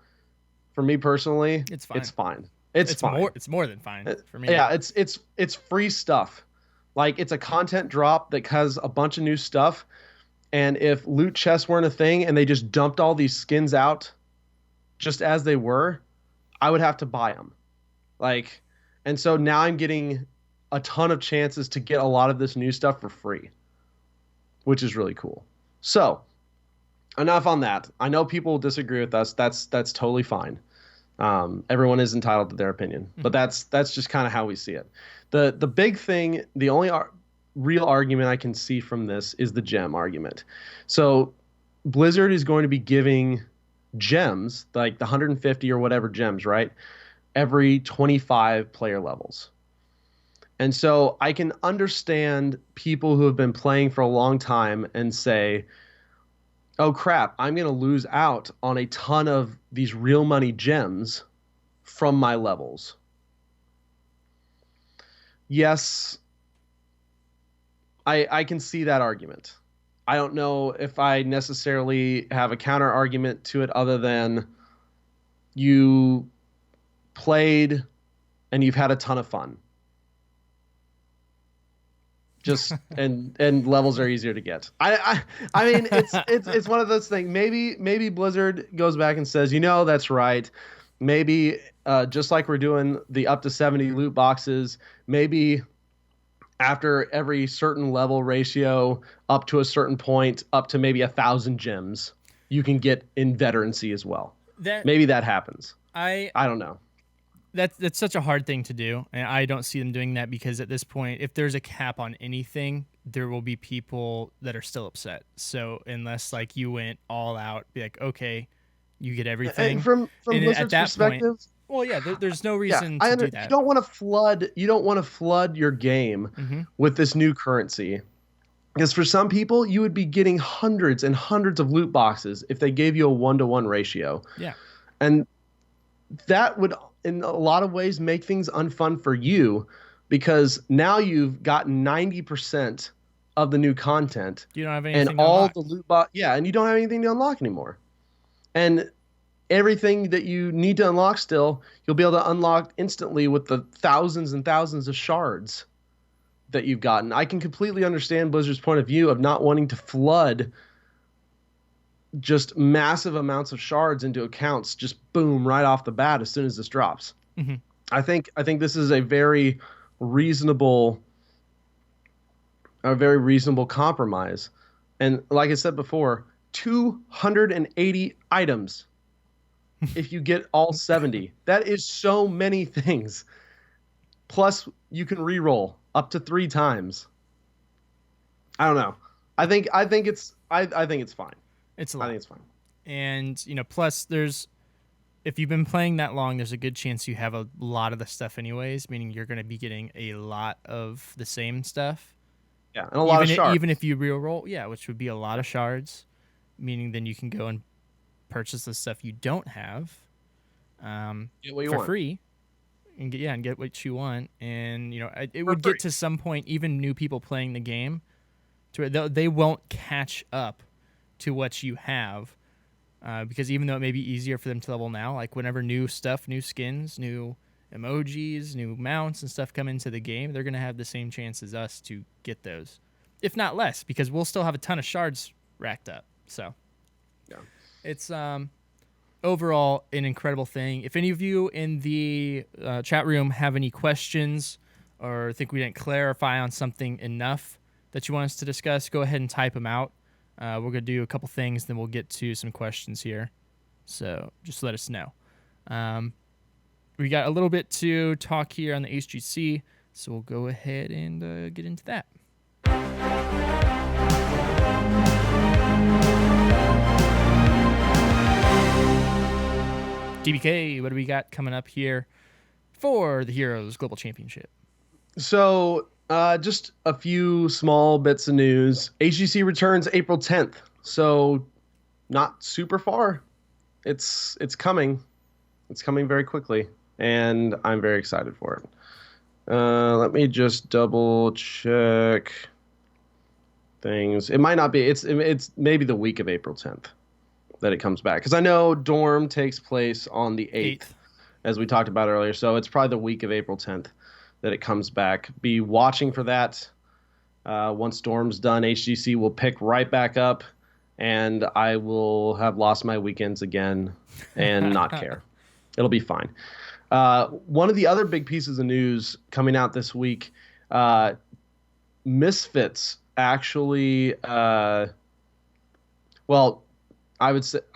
for me personally, it's fine. It's fine. It's more than fine for me. Yeah, it's free stuff. Like, it's a content drop that has a bunch of new stuff. And if loot chests weren't a thing and they just dumped all these skins out just as they were, I would have to buy them. Like, and so now I'm getting a ton of chances to get a lot of this new stuff for free, which is really cool. So, enough on that. I know people will disagree with us. That's totally fine. Everyone is entitled to their opinion, but that's just kind of how we see it. The big thing, the only real argument I can see from this is the gem argument. So Blizzard is going to be giving gems, like the 150 or whatever gems, right? Every 25 player levels. And so I can understand people who have been playing for a long time and say, oh crap, I'm going to lose out on a ton of these real money gems from my levels. Yes, I can see that argument. I don't know if I necessarily have a counter argument to it other than you played and you've had a ton of fun. Just and levels are easier to get. I mean it's one of those things. Maybe Blizzard goes back and says, that's right. Maybe just like we're doing the up to 70 loot boxes, maybe after every certain level ratio up to a certain point, up to maybe 1,000 gems, you can get inveterancy as well. Maybe that happens. I don't know. That's such a hard thing to do, and I don't see them doing that because at this point, if there's a cap on anything, there will be people that are still upset. So unless like you went all out, be like, okay, you get everything. And from Blizzard's perspective, well, yeah, there's no reason to do that. You don't want to flood your game with this new currency. Because for some people, you would be getting hundreds and hundreds of loot boxes if they gave you a 1-to-1 ratio. Yeah. And that would, in a lot of ways, make things unfun for you because now you've gotten 90% of the new content. You don't have and anything to all unlock. the loot box. Yeah, and you don't have anything to unlock anymore. And everything that you need to unlock still, you'll be able to unlock instantly with the thousands and thousands of shards that you've gotten. I can completely understand Blizzard's point of view of not wanting to flood just massive amounts of shards into accounts, just boom, right off the bat as soon as this drops. Mm-hmm. I think this is a very reasonable compromise. And like I said before, 280 items if you get all 70. That is so many things. Plus, you can reroll up to 3 times. I don't know. I think it's fine. It's a I lot. think it's fine. And, plus if you've been playing that long, there's a good chance you have a lot of the stuff anyways, meaning you're going to be getting a lot of the same stuff. Yeah, and a lot of shards. Even if you reroll, yeah, which would be a lot of shards, meaning then you can go and purchase the stuff you don't have Get what you for want. free. And get what you want. And, it For would free. get to some point, even new people playing the game, to where they won't catch up to what you have. Because even though it may be easier for them to level now, like whenever new stuff, new skins, new emojis, new mounts and stuff come into the game, they're going to have the same chance as us to get those. If not less, because we'll still have a ton of shards racked up. So Yeah. it's overall an incredible thing. If any of you in the chat room have any questions or think we didn't clarify on something enough that you want us to discuss, go ahead and type them out. We're going to do a couple things, then we'll get to some questions here. So just let us know. We got a little bit to talk here on the HGC, so we'll go ahead and get into that. DBK, what do we got coming up here for the Heroes Global Championship? So, just a few small bits of news. HGC returns April 10th, so not super far. It's coming. It's coming very quickly, and I'm very excited for it. Let me just double check things. It might not be. It's maybe the week of April 10th that it comes back, because I know Dorm takes place on the 8th, as we talked about earlier. So it's probably the week of April 10th that it comes back. Be watching for that. Once Dorm's done, HGC will pick right back up, and I will have lost my weekends again and not care. It'll be fine. One of the other big pieces of news coming out this week, Misfits actually, I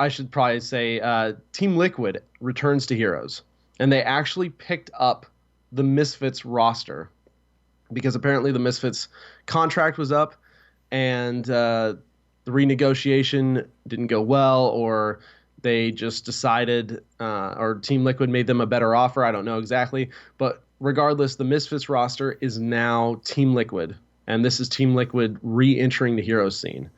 should probably say Team Liquid returns to Heroes, and they actually picked up the Misfits roster because apparently the Misfits contract was up and the renegotiation didn't go well, or they just decided, or Team Liquid made them a better offer. I don't know exactly, but regardless, the Misfits roster is now Team Liquid, and this is Team Liquid re-entering the Heroes scene.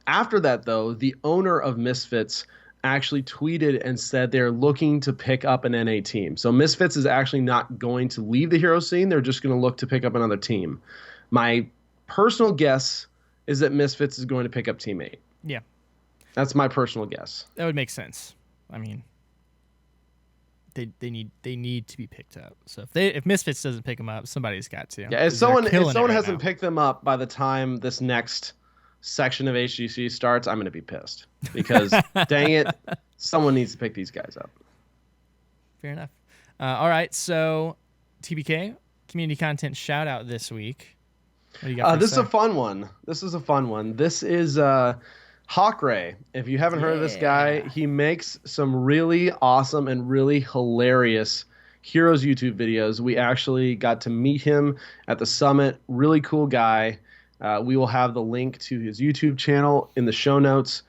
After that, though, the owner of Misfits actually tweeted and said they're looking to pick up an NA team. So Misfits is actually not going to leave the hero scene. They're just going to look to pick up another team. My personal guess is that Misfits is going to pick up Team 8. Yeah. That's my personal guess. That would make sense. I mean, they need to be picked up. So if Misfits doesn't pick them up, somebody's got to. Yeah, if someone hasn't picked them up by the time this next section of HGC starts, I'm going to be pissed because dang it, someone needs to pick these guys up. Fair enough. All right, so TBK community content shout out this week. What do you got? This is a fun one. This is Hawkray. If you haven't heard of this guy, he makes some really awesome and really hilarious Heroes YouTube videos. We actually got to meet him at the summit. Really cool guy. We will have the link to his YouTube channel in the show notes.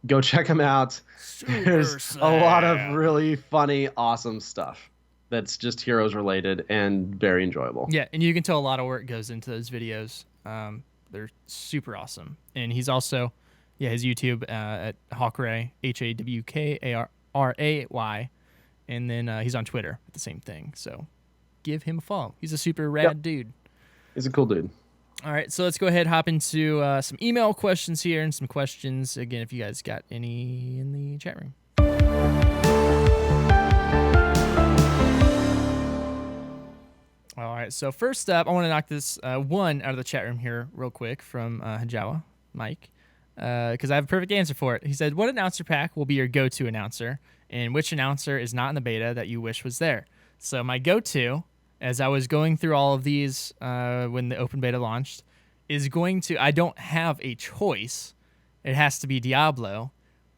Go check him out. There's a lot of really funny, awesome stuff that's just Heroes related and very enjoyable. Yeah, and you can tell a lot of work goes into those videos. They're super awesome. And he's also, his YouTube at Hawkray, HAWKARRAY. And then he's on Twitter with the same thing. So give him a follow. He's a super rad dude. He's a cool dude. All right, so let's go ahead and hop into some email questions here and some questions, again, if you guys got any in the chat room. All right, so first up, I want to knock this one out of the chat room here real quick from Hajawa, Mike, because I have a perfect answer for it. He said, what announcer pack will be your go-to announcer, and which announcer is not in the beta that you wish was there? So my go-to, as I was going through all of these when the open beta launched, is going to, I don't have a choice. It has to be Diablo,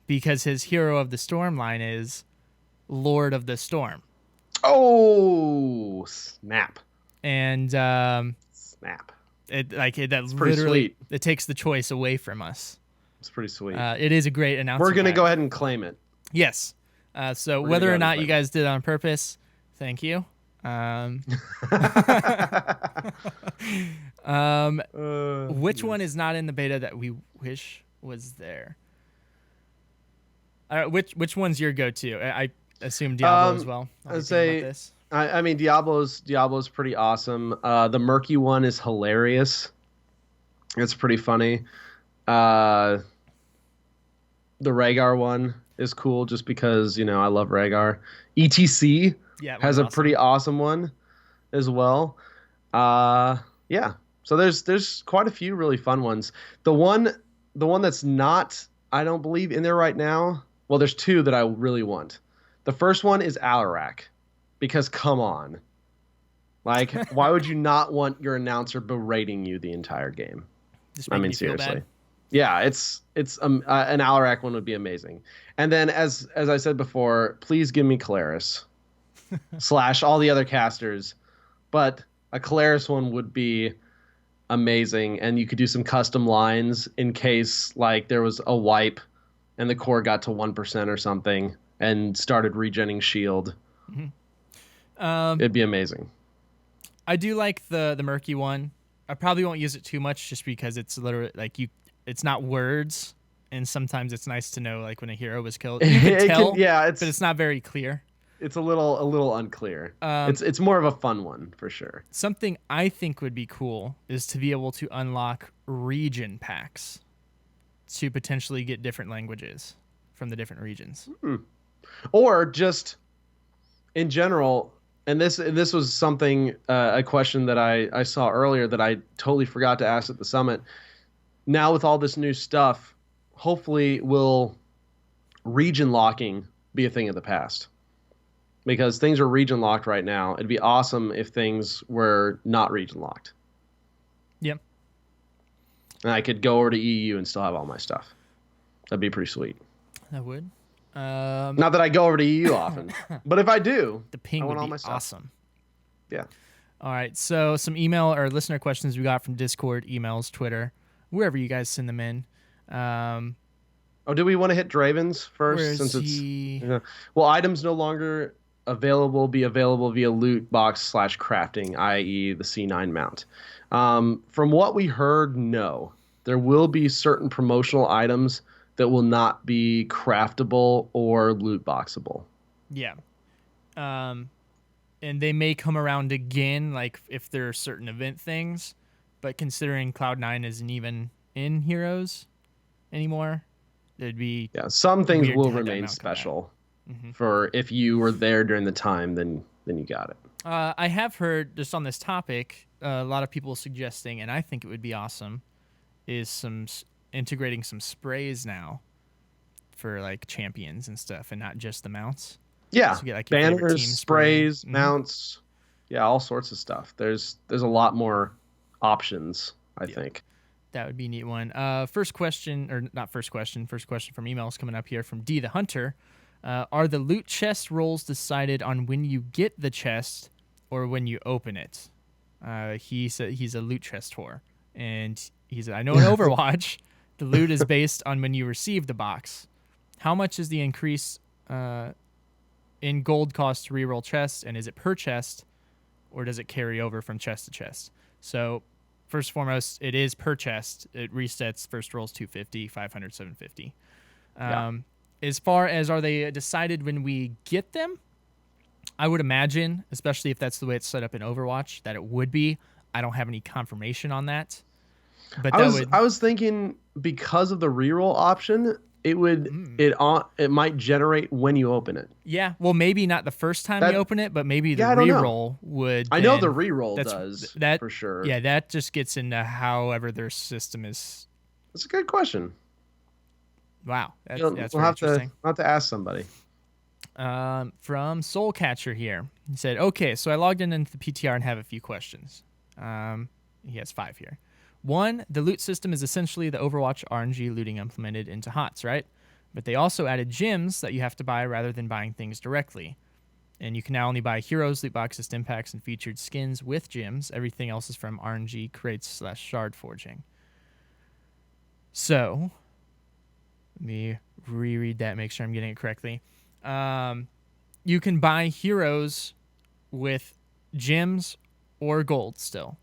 because his Hero of the Storm line is Lord of the Storm. Oh, snap. And snap. That's pretty sweet. It takes the choice away from us. It's pretty sweet. It is a great announcement. We're going to go ahead and claim it. Yes. So whether or not you guys did it on purpose, thank you. Which one is not in the beta that we wish was there? Which one's your go-to? I assume Diablo as well. I'd say, I mean, Diablo's pretty awesome. The Murky one is hilarious. It's pretty funny. The Rhaegar one is cool just because, I love Rhaegar. ETC has a pretty awesome one as well. Yeah. So there's quite a few really fun ones. The one that's not, I don't believe, in there right now. Well, there's two that I really want. The first one is Alarak, because come on. Like, why would you not want your announcer berating you the entire game? I mean, seriously. Yeah, it's an Alarak one would be amazing. And then as I said before, please give me Calaris / all the other casters. But a Calaris one would be amazing, and you could do some custom lines in case like there was a wipe and the core got to 1% or something and started regenning shield. Mm-hmm. It'd be amazing. I do like the Murky one. I probably won't use it too much just because it's literally like it's not words, and sometimes it's nice to know like when a hero was killed. You can tell, but it's not very clear. It's a little unclear. It's more of a fun one for sure. Something I think would be cool is to be able to unlock region packs to potentially get different languages from the different regions. Mm-hmm. Or just in general, and this was something, a question that I saw earlier that I totally forgot to ask at the summit. Now with all this new stuff, hopefully will region locking be a thing of the past. Because things are region locked right now. It'd be awesome if things were not region locked. Yep. And I could go over to EU and still have all my stuff. That'd be pretty sweet. That would. Not that I go over to EU often, but if I do, the ping I want would all be my stuff. awesome. Yeah. All right. So some email or listener questions we got from Discord, emails, Twitter, wherever you guys send them in. Do we want to hit Draven's first? Since it's well, items no longer be available via loot box / crafting, i.e. the C9 mount. From what we heard, no. There will be certain promotional items that will not be craftable or loot boxable. Yeah. And they may come around again, like if there are certain event things, but considering Cloud9 isn't even in Heroes anymore, it'd be some things will remain special. Mm-hmm. For if you were there during the time, then you got it. I have heard just on this topic, a lot of people suggesting, and I think it would be awesome, is integrating some sprays now for like champions and stuff, and not just the mounts. Yeah, so get, like, banners, sprays, mounts, all sorts of stuff. There's a lot more options, I think. That would be a neat one. First question from emails coming up here from D the Hunter. Are the loot chest rolls decided on when you get the chest or when you open it? He said he's a loot chest whore, and he said, I know in Overwatch, the loot is based on when you receive the box. How much is the increase in gold cost to reroll chests, and is it per chest, or does it carry over from chest to chest? So first and foremost, it is per chest. It resets first rolls 250, 500, 750. As far as are they decided when we get them, I would imagine, especially if that's the way it's set up in Overwatch, that it would be. I don't have any confirmation on that. But I was thinking because of the reroll option, it might generate when you open it. Yeah, well, maybe not the first time you open it, but maybe the I don't know. reroll would. I know the reroll does that for sure. Yeah, that just gets into however their system is. That's a good question. Wow, that's we'll very interesting. We'll have to ask somebody. From Soulcatcher here, he said, "Okay, so I logged into the PTR and have a few questions. He has 5 here. 1, the loot system is essentially the Overwatch RNG looting implemented into HOTS, right? But they also added gems that you have to buy rather than buying things directly. And you can now only buy heroes, loot boxes, stim packs, and featured skins with gems. Everything else is from RNG crates / shard forging. So, let me reread that, make sure I'm getting it correctly. You can buy heroes with gems or gold still.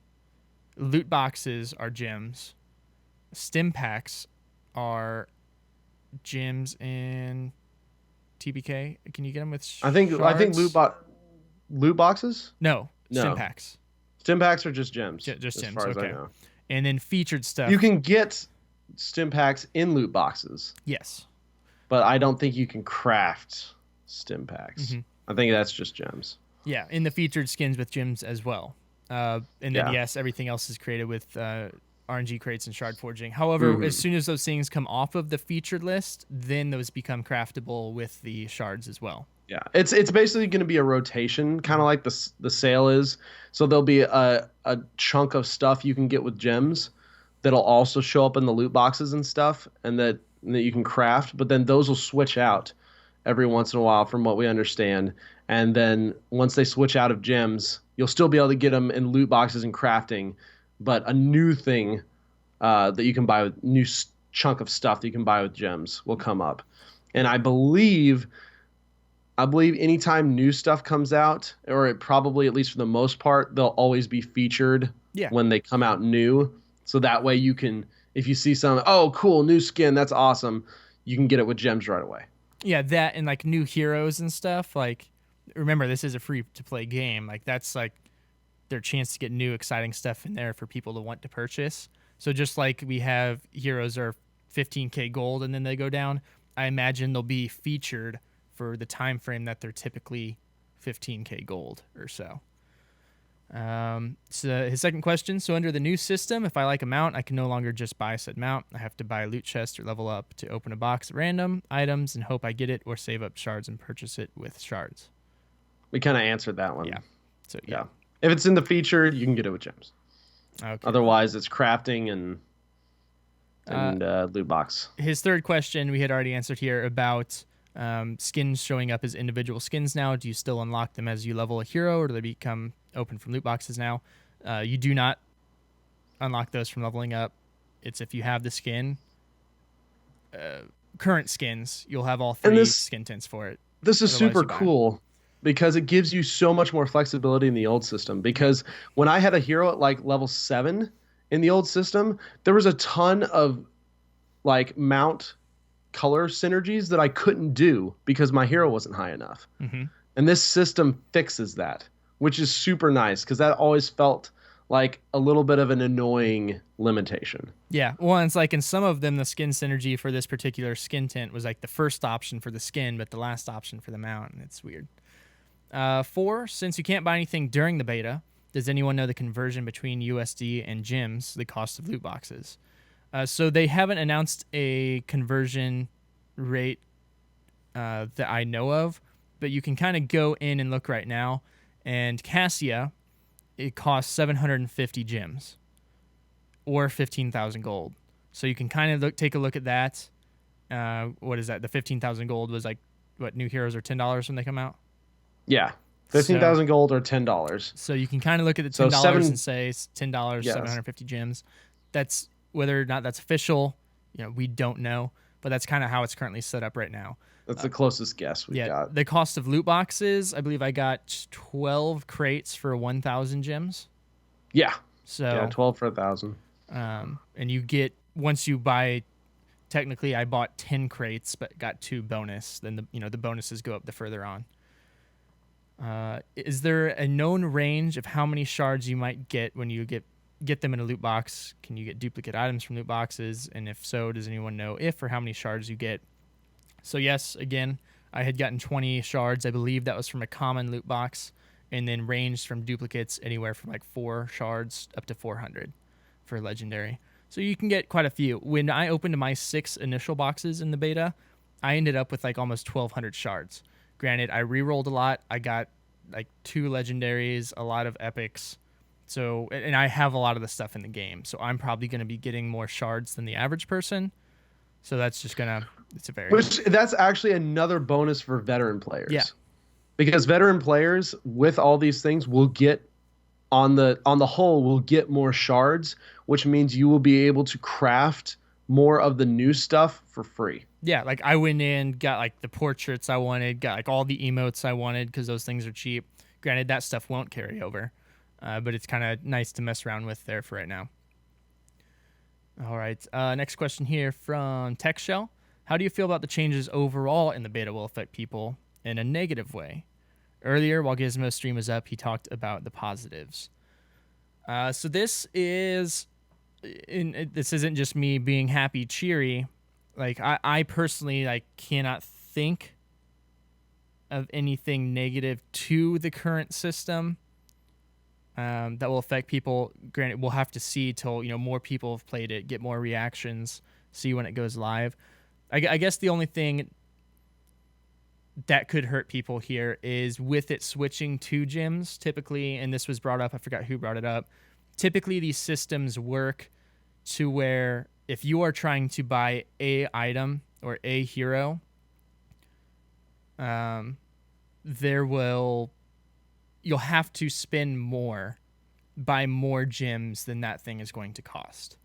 Loot boxes are gems. Stim packs are gems and TBK. Can you get them with I think loot boxes? No. Stim packs. Stim packs are just gems. Just gems, as far as I know. And then featured stuff. You can get stim packs in loot boxes. Yes. But I don't think you can craft stim packs. Mm-hmm. I think that's just gems. Yeah, in the featured skins with gems as well. And then, yes, everything else is created with RNG crates and shard forging. However, as soon as those things come off of the featured list, then those become craftable with the shards as well. Yeah, it's basically going to be a rotation, kind of like the sale is. So there'll be a chunk of stuff you can get with gems that'll also show up in the loot boxes and stuff, and that you can craft. But then those will switch out every once in a while, from what we understand. And then once they switch out of gems, you'll still be able to get them in loot boxes and crafting, but a new thing that you can buy with new chunk of stuff that you can buy with gems will come up. And I believe anytime new stuff comes out, or it probably, at least for the most part, they'll always be featured when they come out new. So that way you can, if you see some, oh, cool, new skin, that's awesome, you can get it with gems right away. Yeah, that and like new heroes and stuff. Like, remember, this is a free-to-play game. Like, that's like their chance to get new, exciting stuff in there for people to want to purchase. So just like we have heroes are 15K gold and then they go down, I imagine they'll be featured for the time frame that they're typically 15K gold or so. So his second question, so under the new system, if I like a mount, I can no longer just buy said mount. I have to buy a loot chest or level up to open a box of random items and hope I get it, or save up shards and purchase it with shards. We kind of answered that one. Yeah. So yeah. If it's in the featured, you can get it with gems. Okay. Otherwise, it's crafting and loot box. His third question we had already answered here about skins showing up as individual skins now. Do you still unlock them as you level a hero, or do they become open from loot boxes now? You do not unlock those from leveling up. It's if you have the skin. Current skins, you'll have all 3 skin tints for it. This is super cool because it gives you so much more flexibility in the old system. Because when I had a hero at like level 7 in the old system, there was a ton of like mount color synergies that I couldn't do because my hero wasn't high enough. Mm-hmm. And this system fixes that, which is super nice because that always felt like a little bit of an annoying limitation. Yeah. Well, it's like in some of them, the skin synergy for this particular skin tint was like the first option for the skin, but the last option for the mount. And it's weird. 4, since you can't buy anything during the beta, does anyone know the conversion between USD and gems, the cost of loot boxes? So they haven't announced a conversion rate that I know of, but you can kind of go in and look right now. And Cassia, it costs 750 gems or 15,000 gold. So you can kind of take a look at that. What is that? The 15,000 gold was like, what, new heroes are $10 when they come out? Yeah. 15,000 gold or $10. So you can kind of look at the $10 and say $10, yes. 750 gems. That's whether or not that's official, we don't know, but that's kind of how it's currently set up right now. That's the closest guess we got. The cost of loot boxes, I believe I got 12 crates for 1,000 gems. Yeah. Yeah, So 12 for 1,000. and you get, once you buy, technically I bought 10 crates but got 2 bonus, then the bonuses go up the further on. Is there a known range of how many shards you might get when you get them in a loot box? Can you get duplicate items from loot boxes? And if so, does anyone know if or how many shards you get? So yes, again, I had gotten 20 shards. I believe that was from a common loot box, and then ranged from duplicates anywhere from like 4 shards up to 400 for legendary. So you can get quite a few. When I opened my 6 initial boxes in the beta, I ended up with like almost 1,200 shards. Granted, I re-rolled a lot. I got like 2 legendaries, a lot of epics. So, and I have a lot of the stuff in the game. So I'm probably going to be getting more shards than the average person. So that's just it's a very... Which, that's actually another bonus for veteran players. Yeah. Because veteran players with all these things will get, on the whole, will get more shards, which means you will be able to craft more of the new stuff for free. Yeah, like I went in, got like the portraits I wanted, got like all the emotes I wanted because those things are cheap. Granted, that stuff won't carry over, but it's kind of nice to mess around with there for right now. All right, next question here from TechShell. How do you feel about the changes overall in the beta will affect people in a negative way? Earlier, while Gizmo's stream was up, he talked about the positives. So this isn't just me being happy, cheery. Like I personally cannot think of anything negative to the current system that will affect people. Granted, we'll have to see till more people have played it, get more reactions, see when it goes live. I guess the only thing that could hurt people here is with it switching to gyms typically, and this was brought up, I forgot who brought it up. Typically, these systems work to where if you are trying to buy a item or a hero, you'll have to spend more, buy more gems than that thing is going to cost.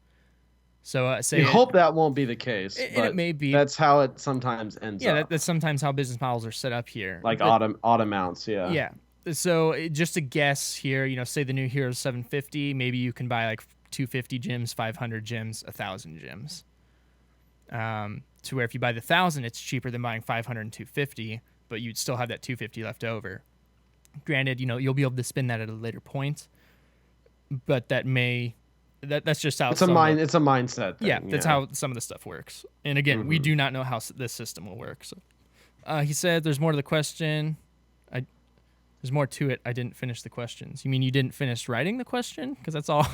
So say you hope that won't be the case, but it may be. That's how it sometimes ends up. Yeah, that's sometimes how business models are set up here. Like auto mounts, yeah. Yeah. So just a guess here, say the new hero is 750, maybe you can buy like 250 gems, 500 gems, 1,000 gems. To where if you buy the 1,000, it's cheaper than buying 500 and 250, but you'd still have that 250 left over. Granted, you'll be able to spend that at a later point, but that's just how it's a mindset thing. Yeah, that's how some of the stuff works. And again, we do not know how this system will work. So he said there's more to the question. There's more to it. I didn't finish the questions. You mean you didn't finish writing the question? Because that's all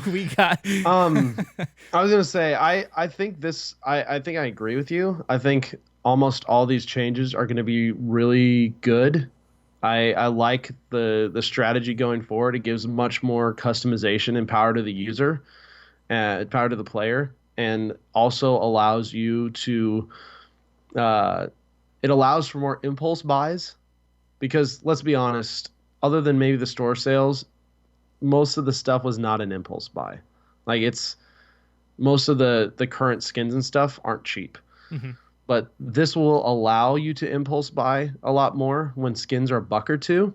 we got. I was gonna say I think I think I agree with you. I think almost all these changes are going to be really good. I like the strategy going forward. It gives much more customization and power to the user, power to the player, and also allows you to. It allows for more impulse buys. Because let's be honest, other than maybe the store sales, most of the stuff was not an impulse buy. Like most of the current skins and stuff aren't cheap. Mm-hmm. But this will allow you to impulse buy a lot more when skins are $1 or $2,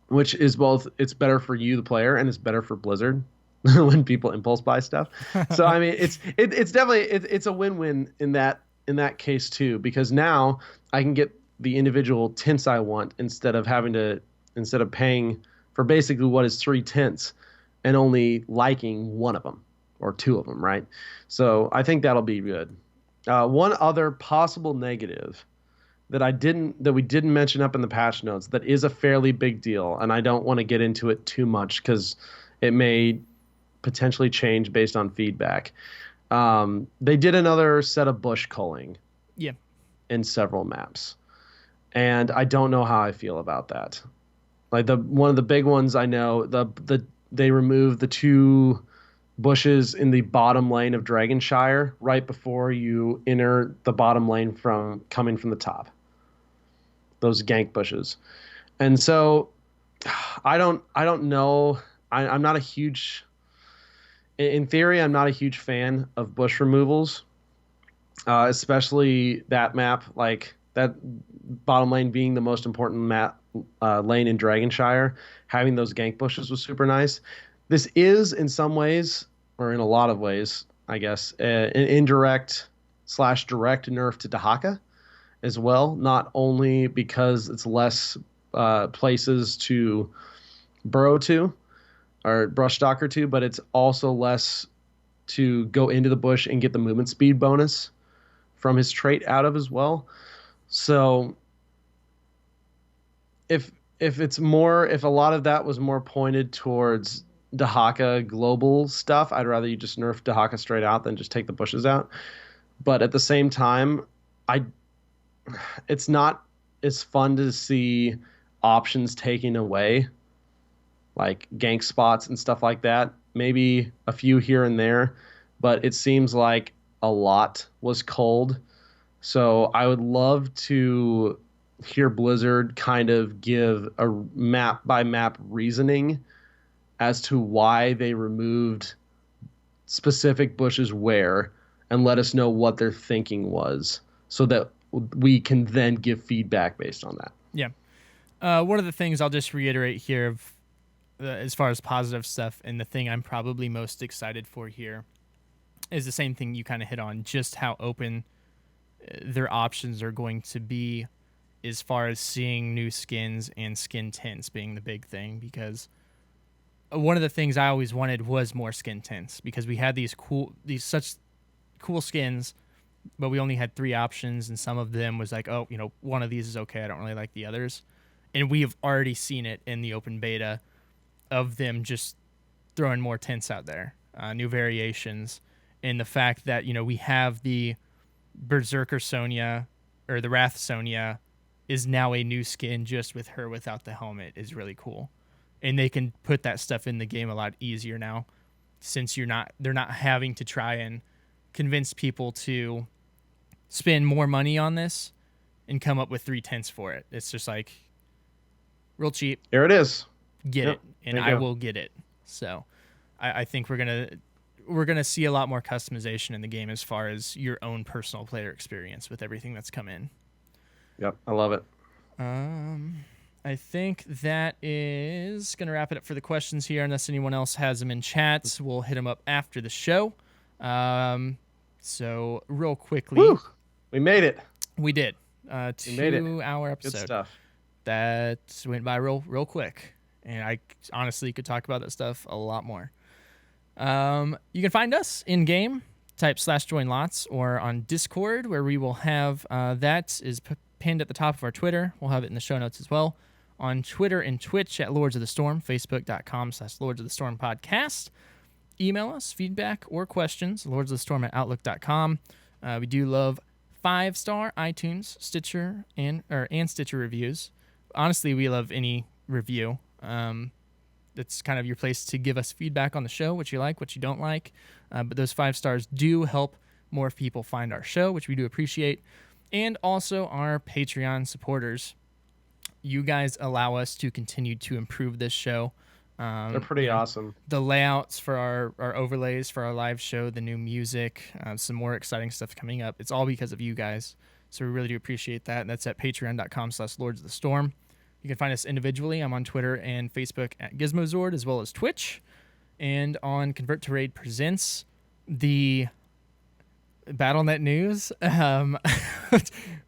which is it's better for you, the player, and it's better for Blizzard when people impulse buy stuff. So I mean, it's definitely it's a win-win in that case too, because now I can get the individual tints I want instead of paying for basically what is 3 tints and only liking one of them or 2 of them, right? So I think that'll be good. One other possible negative that we didn't mention up in the patch notes that is a fairly big deal, and I don't want to get into it too much because it may potentially change based on feedback. They did another set of bush culling in several maps. And I don't know how I feel about that. Like one of the big ones I know, they removed the 2 bushes in the bottom lane of Dragonshire right before you enter the bottom lane coming from the top. Those gank bushes. And so I don't know. I'm not a huge, in theory, I'm not a huge fan of bush removals, especially that map, like that bottom lane being the most important map lane in Dragonshire. Having those gank bushes was super nice. This is in some ways, or in a lot of ways, I guess, an indirect slash direct nerf to Dahaka as well. Not only because it's less places to burrow to or brush stalker to, but it's also less to go into the bush and get the movement speed bonus from his trait out of as well. So if if a lot of that was more pointed towards Dahaka global stuff, I'd rather you just nerf Dahaka straight out than just take the bushes out. But at the same time, I it's not as fun to see options taken away, like gank spots and stuff like that. Maybe a few here and there, but it seems like a lot was culled. So I would love to hear Blizzard kind of give a map by map reasoning as to why they removed specific bushes where, and let us know what their thinking was so that we can then give feedback based on that. Yeah. One of the things I'll just reiterate here of, as far as positive stuff, and the thing I'm probably most excited for here is the same thing you kind of hit on, just how open their options are going to be as far as seeing new skins and skin tints being the big thing, because one of the things I always wanted was more skin tints, because we had these such cool skins, but we only had 3 options, and some of them was like, oh, one of these is okay, I don't really like the others. And we have already seen it in the open beta of them just throwing more tints out there, new variations, and the fact that, we have the Berserker Sonya, or the Wrath Sonya, is now a new skin just with her without the helmet is really cool. And they can put that stuff in the game a lot easier now, since they're not having to try and convince people to spend more money on this and come up with 3 tints for it. It's just like real cheap. There it is. Get it, and I will get it. So I think we're gonna see a lot more customization in the game as far as your own personal player experience with everything that's come in. Yep, I love it. I think that is going to wrap it up for the questions here. Unless anyone else has them in chats, we'll hit them up after the show. So real quickly, Woo! We made it. We did. 2-hour episode. Good stuff. That went by real quick, and I honestly could talk about that stuff a lot more. You can find us in game. Type /join lots, or on Discord, where we will have that is pinned at the top of our Twitter. We'll have it in the show notes as well. On Twitter and Twitch at Lords of the Storm, Facebook.com/Lords of the Storm podcast. Email us feedback or questions, lordsofthestorm@outlook.com. We do love 5-star iTunes, Stitcher, and Stitcher reviews. Honestly, we love any review. That's kind of your place to give us feedback on the show, what you like, what you don't like. But those 5 stars do help more people find our show, which we do appreciate. And also our Patreon supporters. You guys allow us to continue to improve this show. They're pretty awesome. The layouts for our overlays for our live show, the new music, some more exciting stuff coming up. It's all because of you guys. So we really do appreciate that. And that's at patreon.com/Lords of the Storm. You can find us individually. I'm on Twitter and Facebook at GizmoZord, as well as Twitch. And on Convert to Raid Presents, the BattleNet News,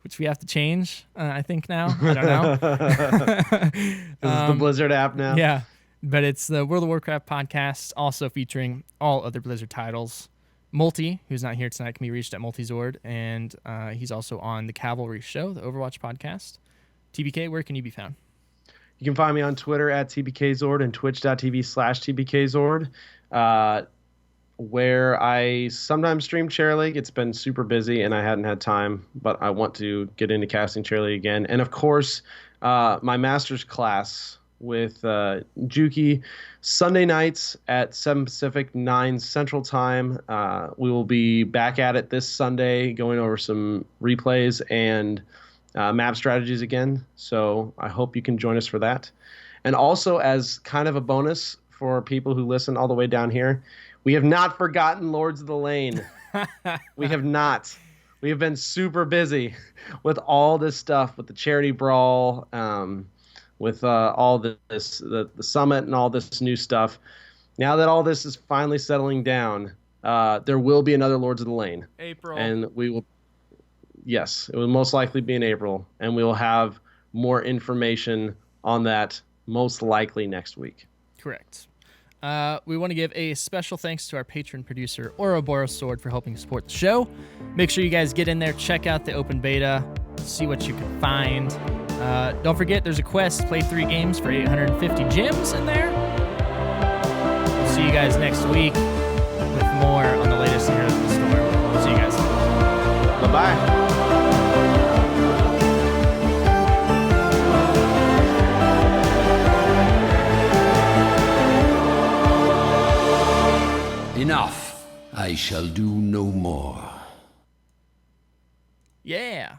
which we have to change, I think now. I don't know. This is the Blizzard app now. Yeah, but it's the World of Warcraft podcast, also featuring all other Blizzard titles. Multi, who's not here tonight, can be reached at Multizord, and he's also on the Cavalry Show, the Overwatch podcast. TBK, where can you be found? You can find me on Twitter at TBKZord and twitch.tv/TBKZord, where I sometimes stream Chair League. It's been super busy and I hadn't had time, but I want to get into casting Chair League again. And of course, my master's class with Juki, Sunday nights at 7 Pacific, 9 Central Time. We will be back at it this Sunday, going over some replays and map strategies again. So I hope you can join us for that. And also, as kind of a bonus for people who listen all the way down here, we have not forgotten Lords of the Lane. We have not. We have been super busy with all this stuff, with the charity brawl, with all this, the summit and all this new stuff. now that all this is finally settling down, there will be another Lords of the Lane. April. And we will, yes, it will most likely be in April, and we will have more information on that most likely next week. Correct. We want to give a special thanks to our patron producer, Ouroboros Sword, for helping support the show. Make sure you guys get in there, check out the open beta, see what you can find. Don't forget, there's a quest, play 3 games for 850 gems in there. We'll see you guys next week with more on the latest in Heroes of the Storm. See you guys. Bye-bye. Enough. I shall do no more. Yeah.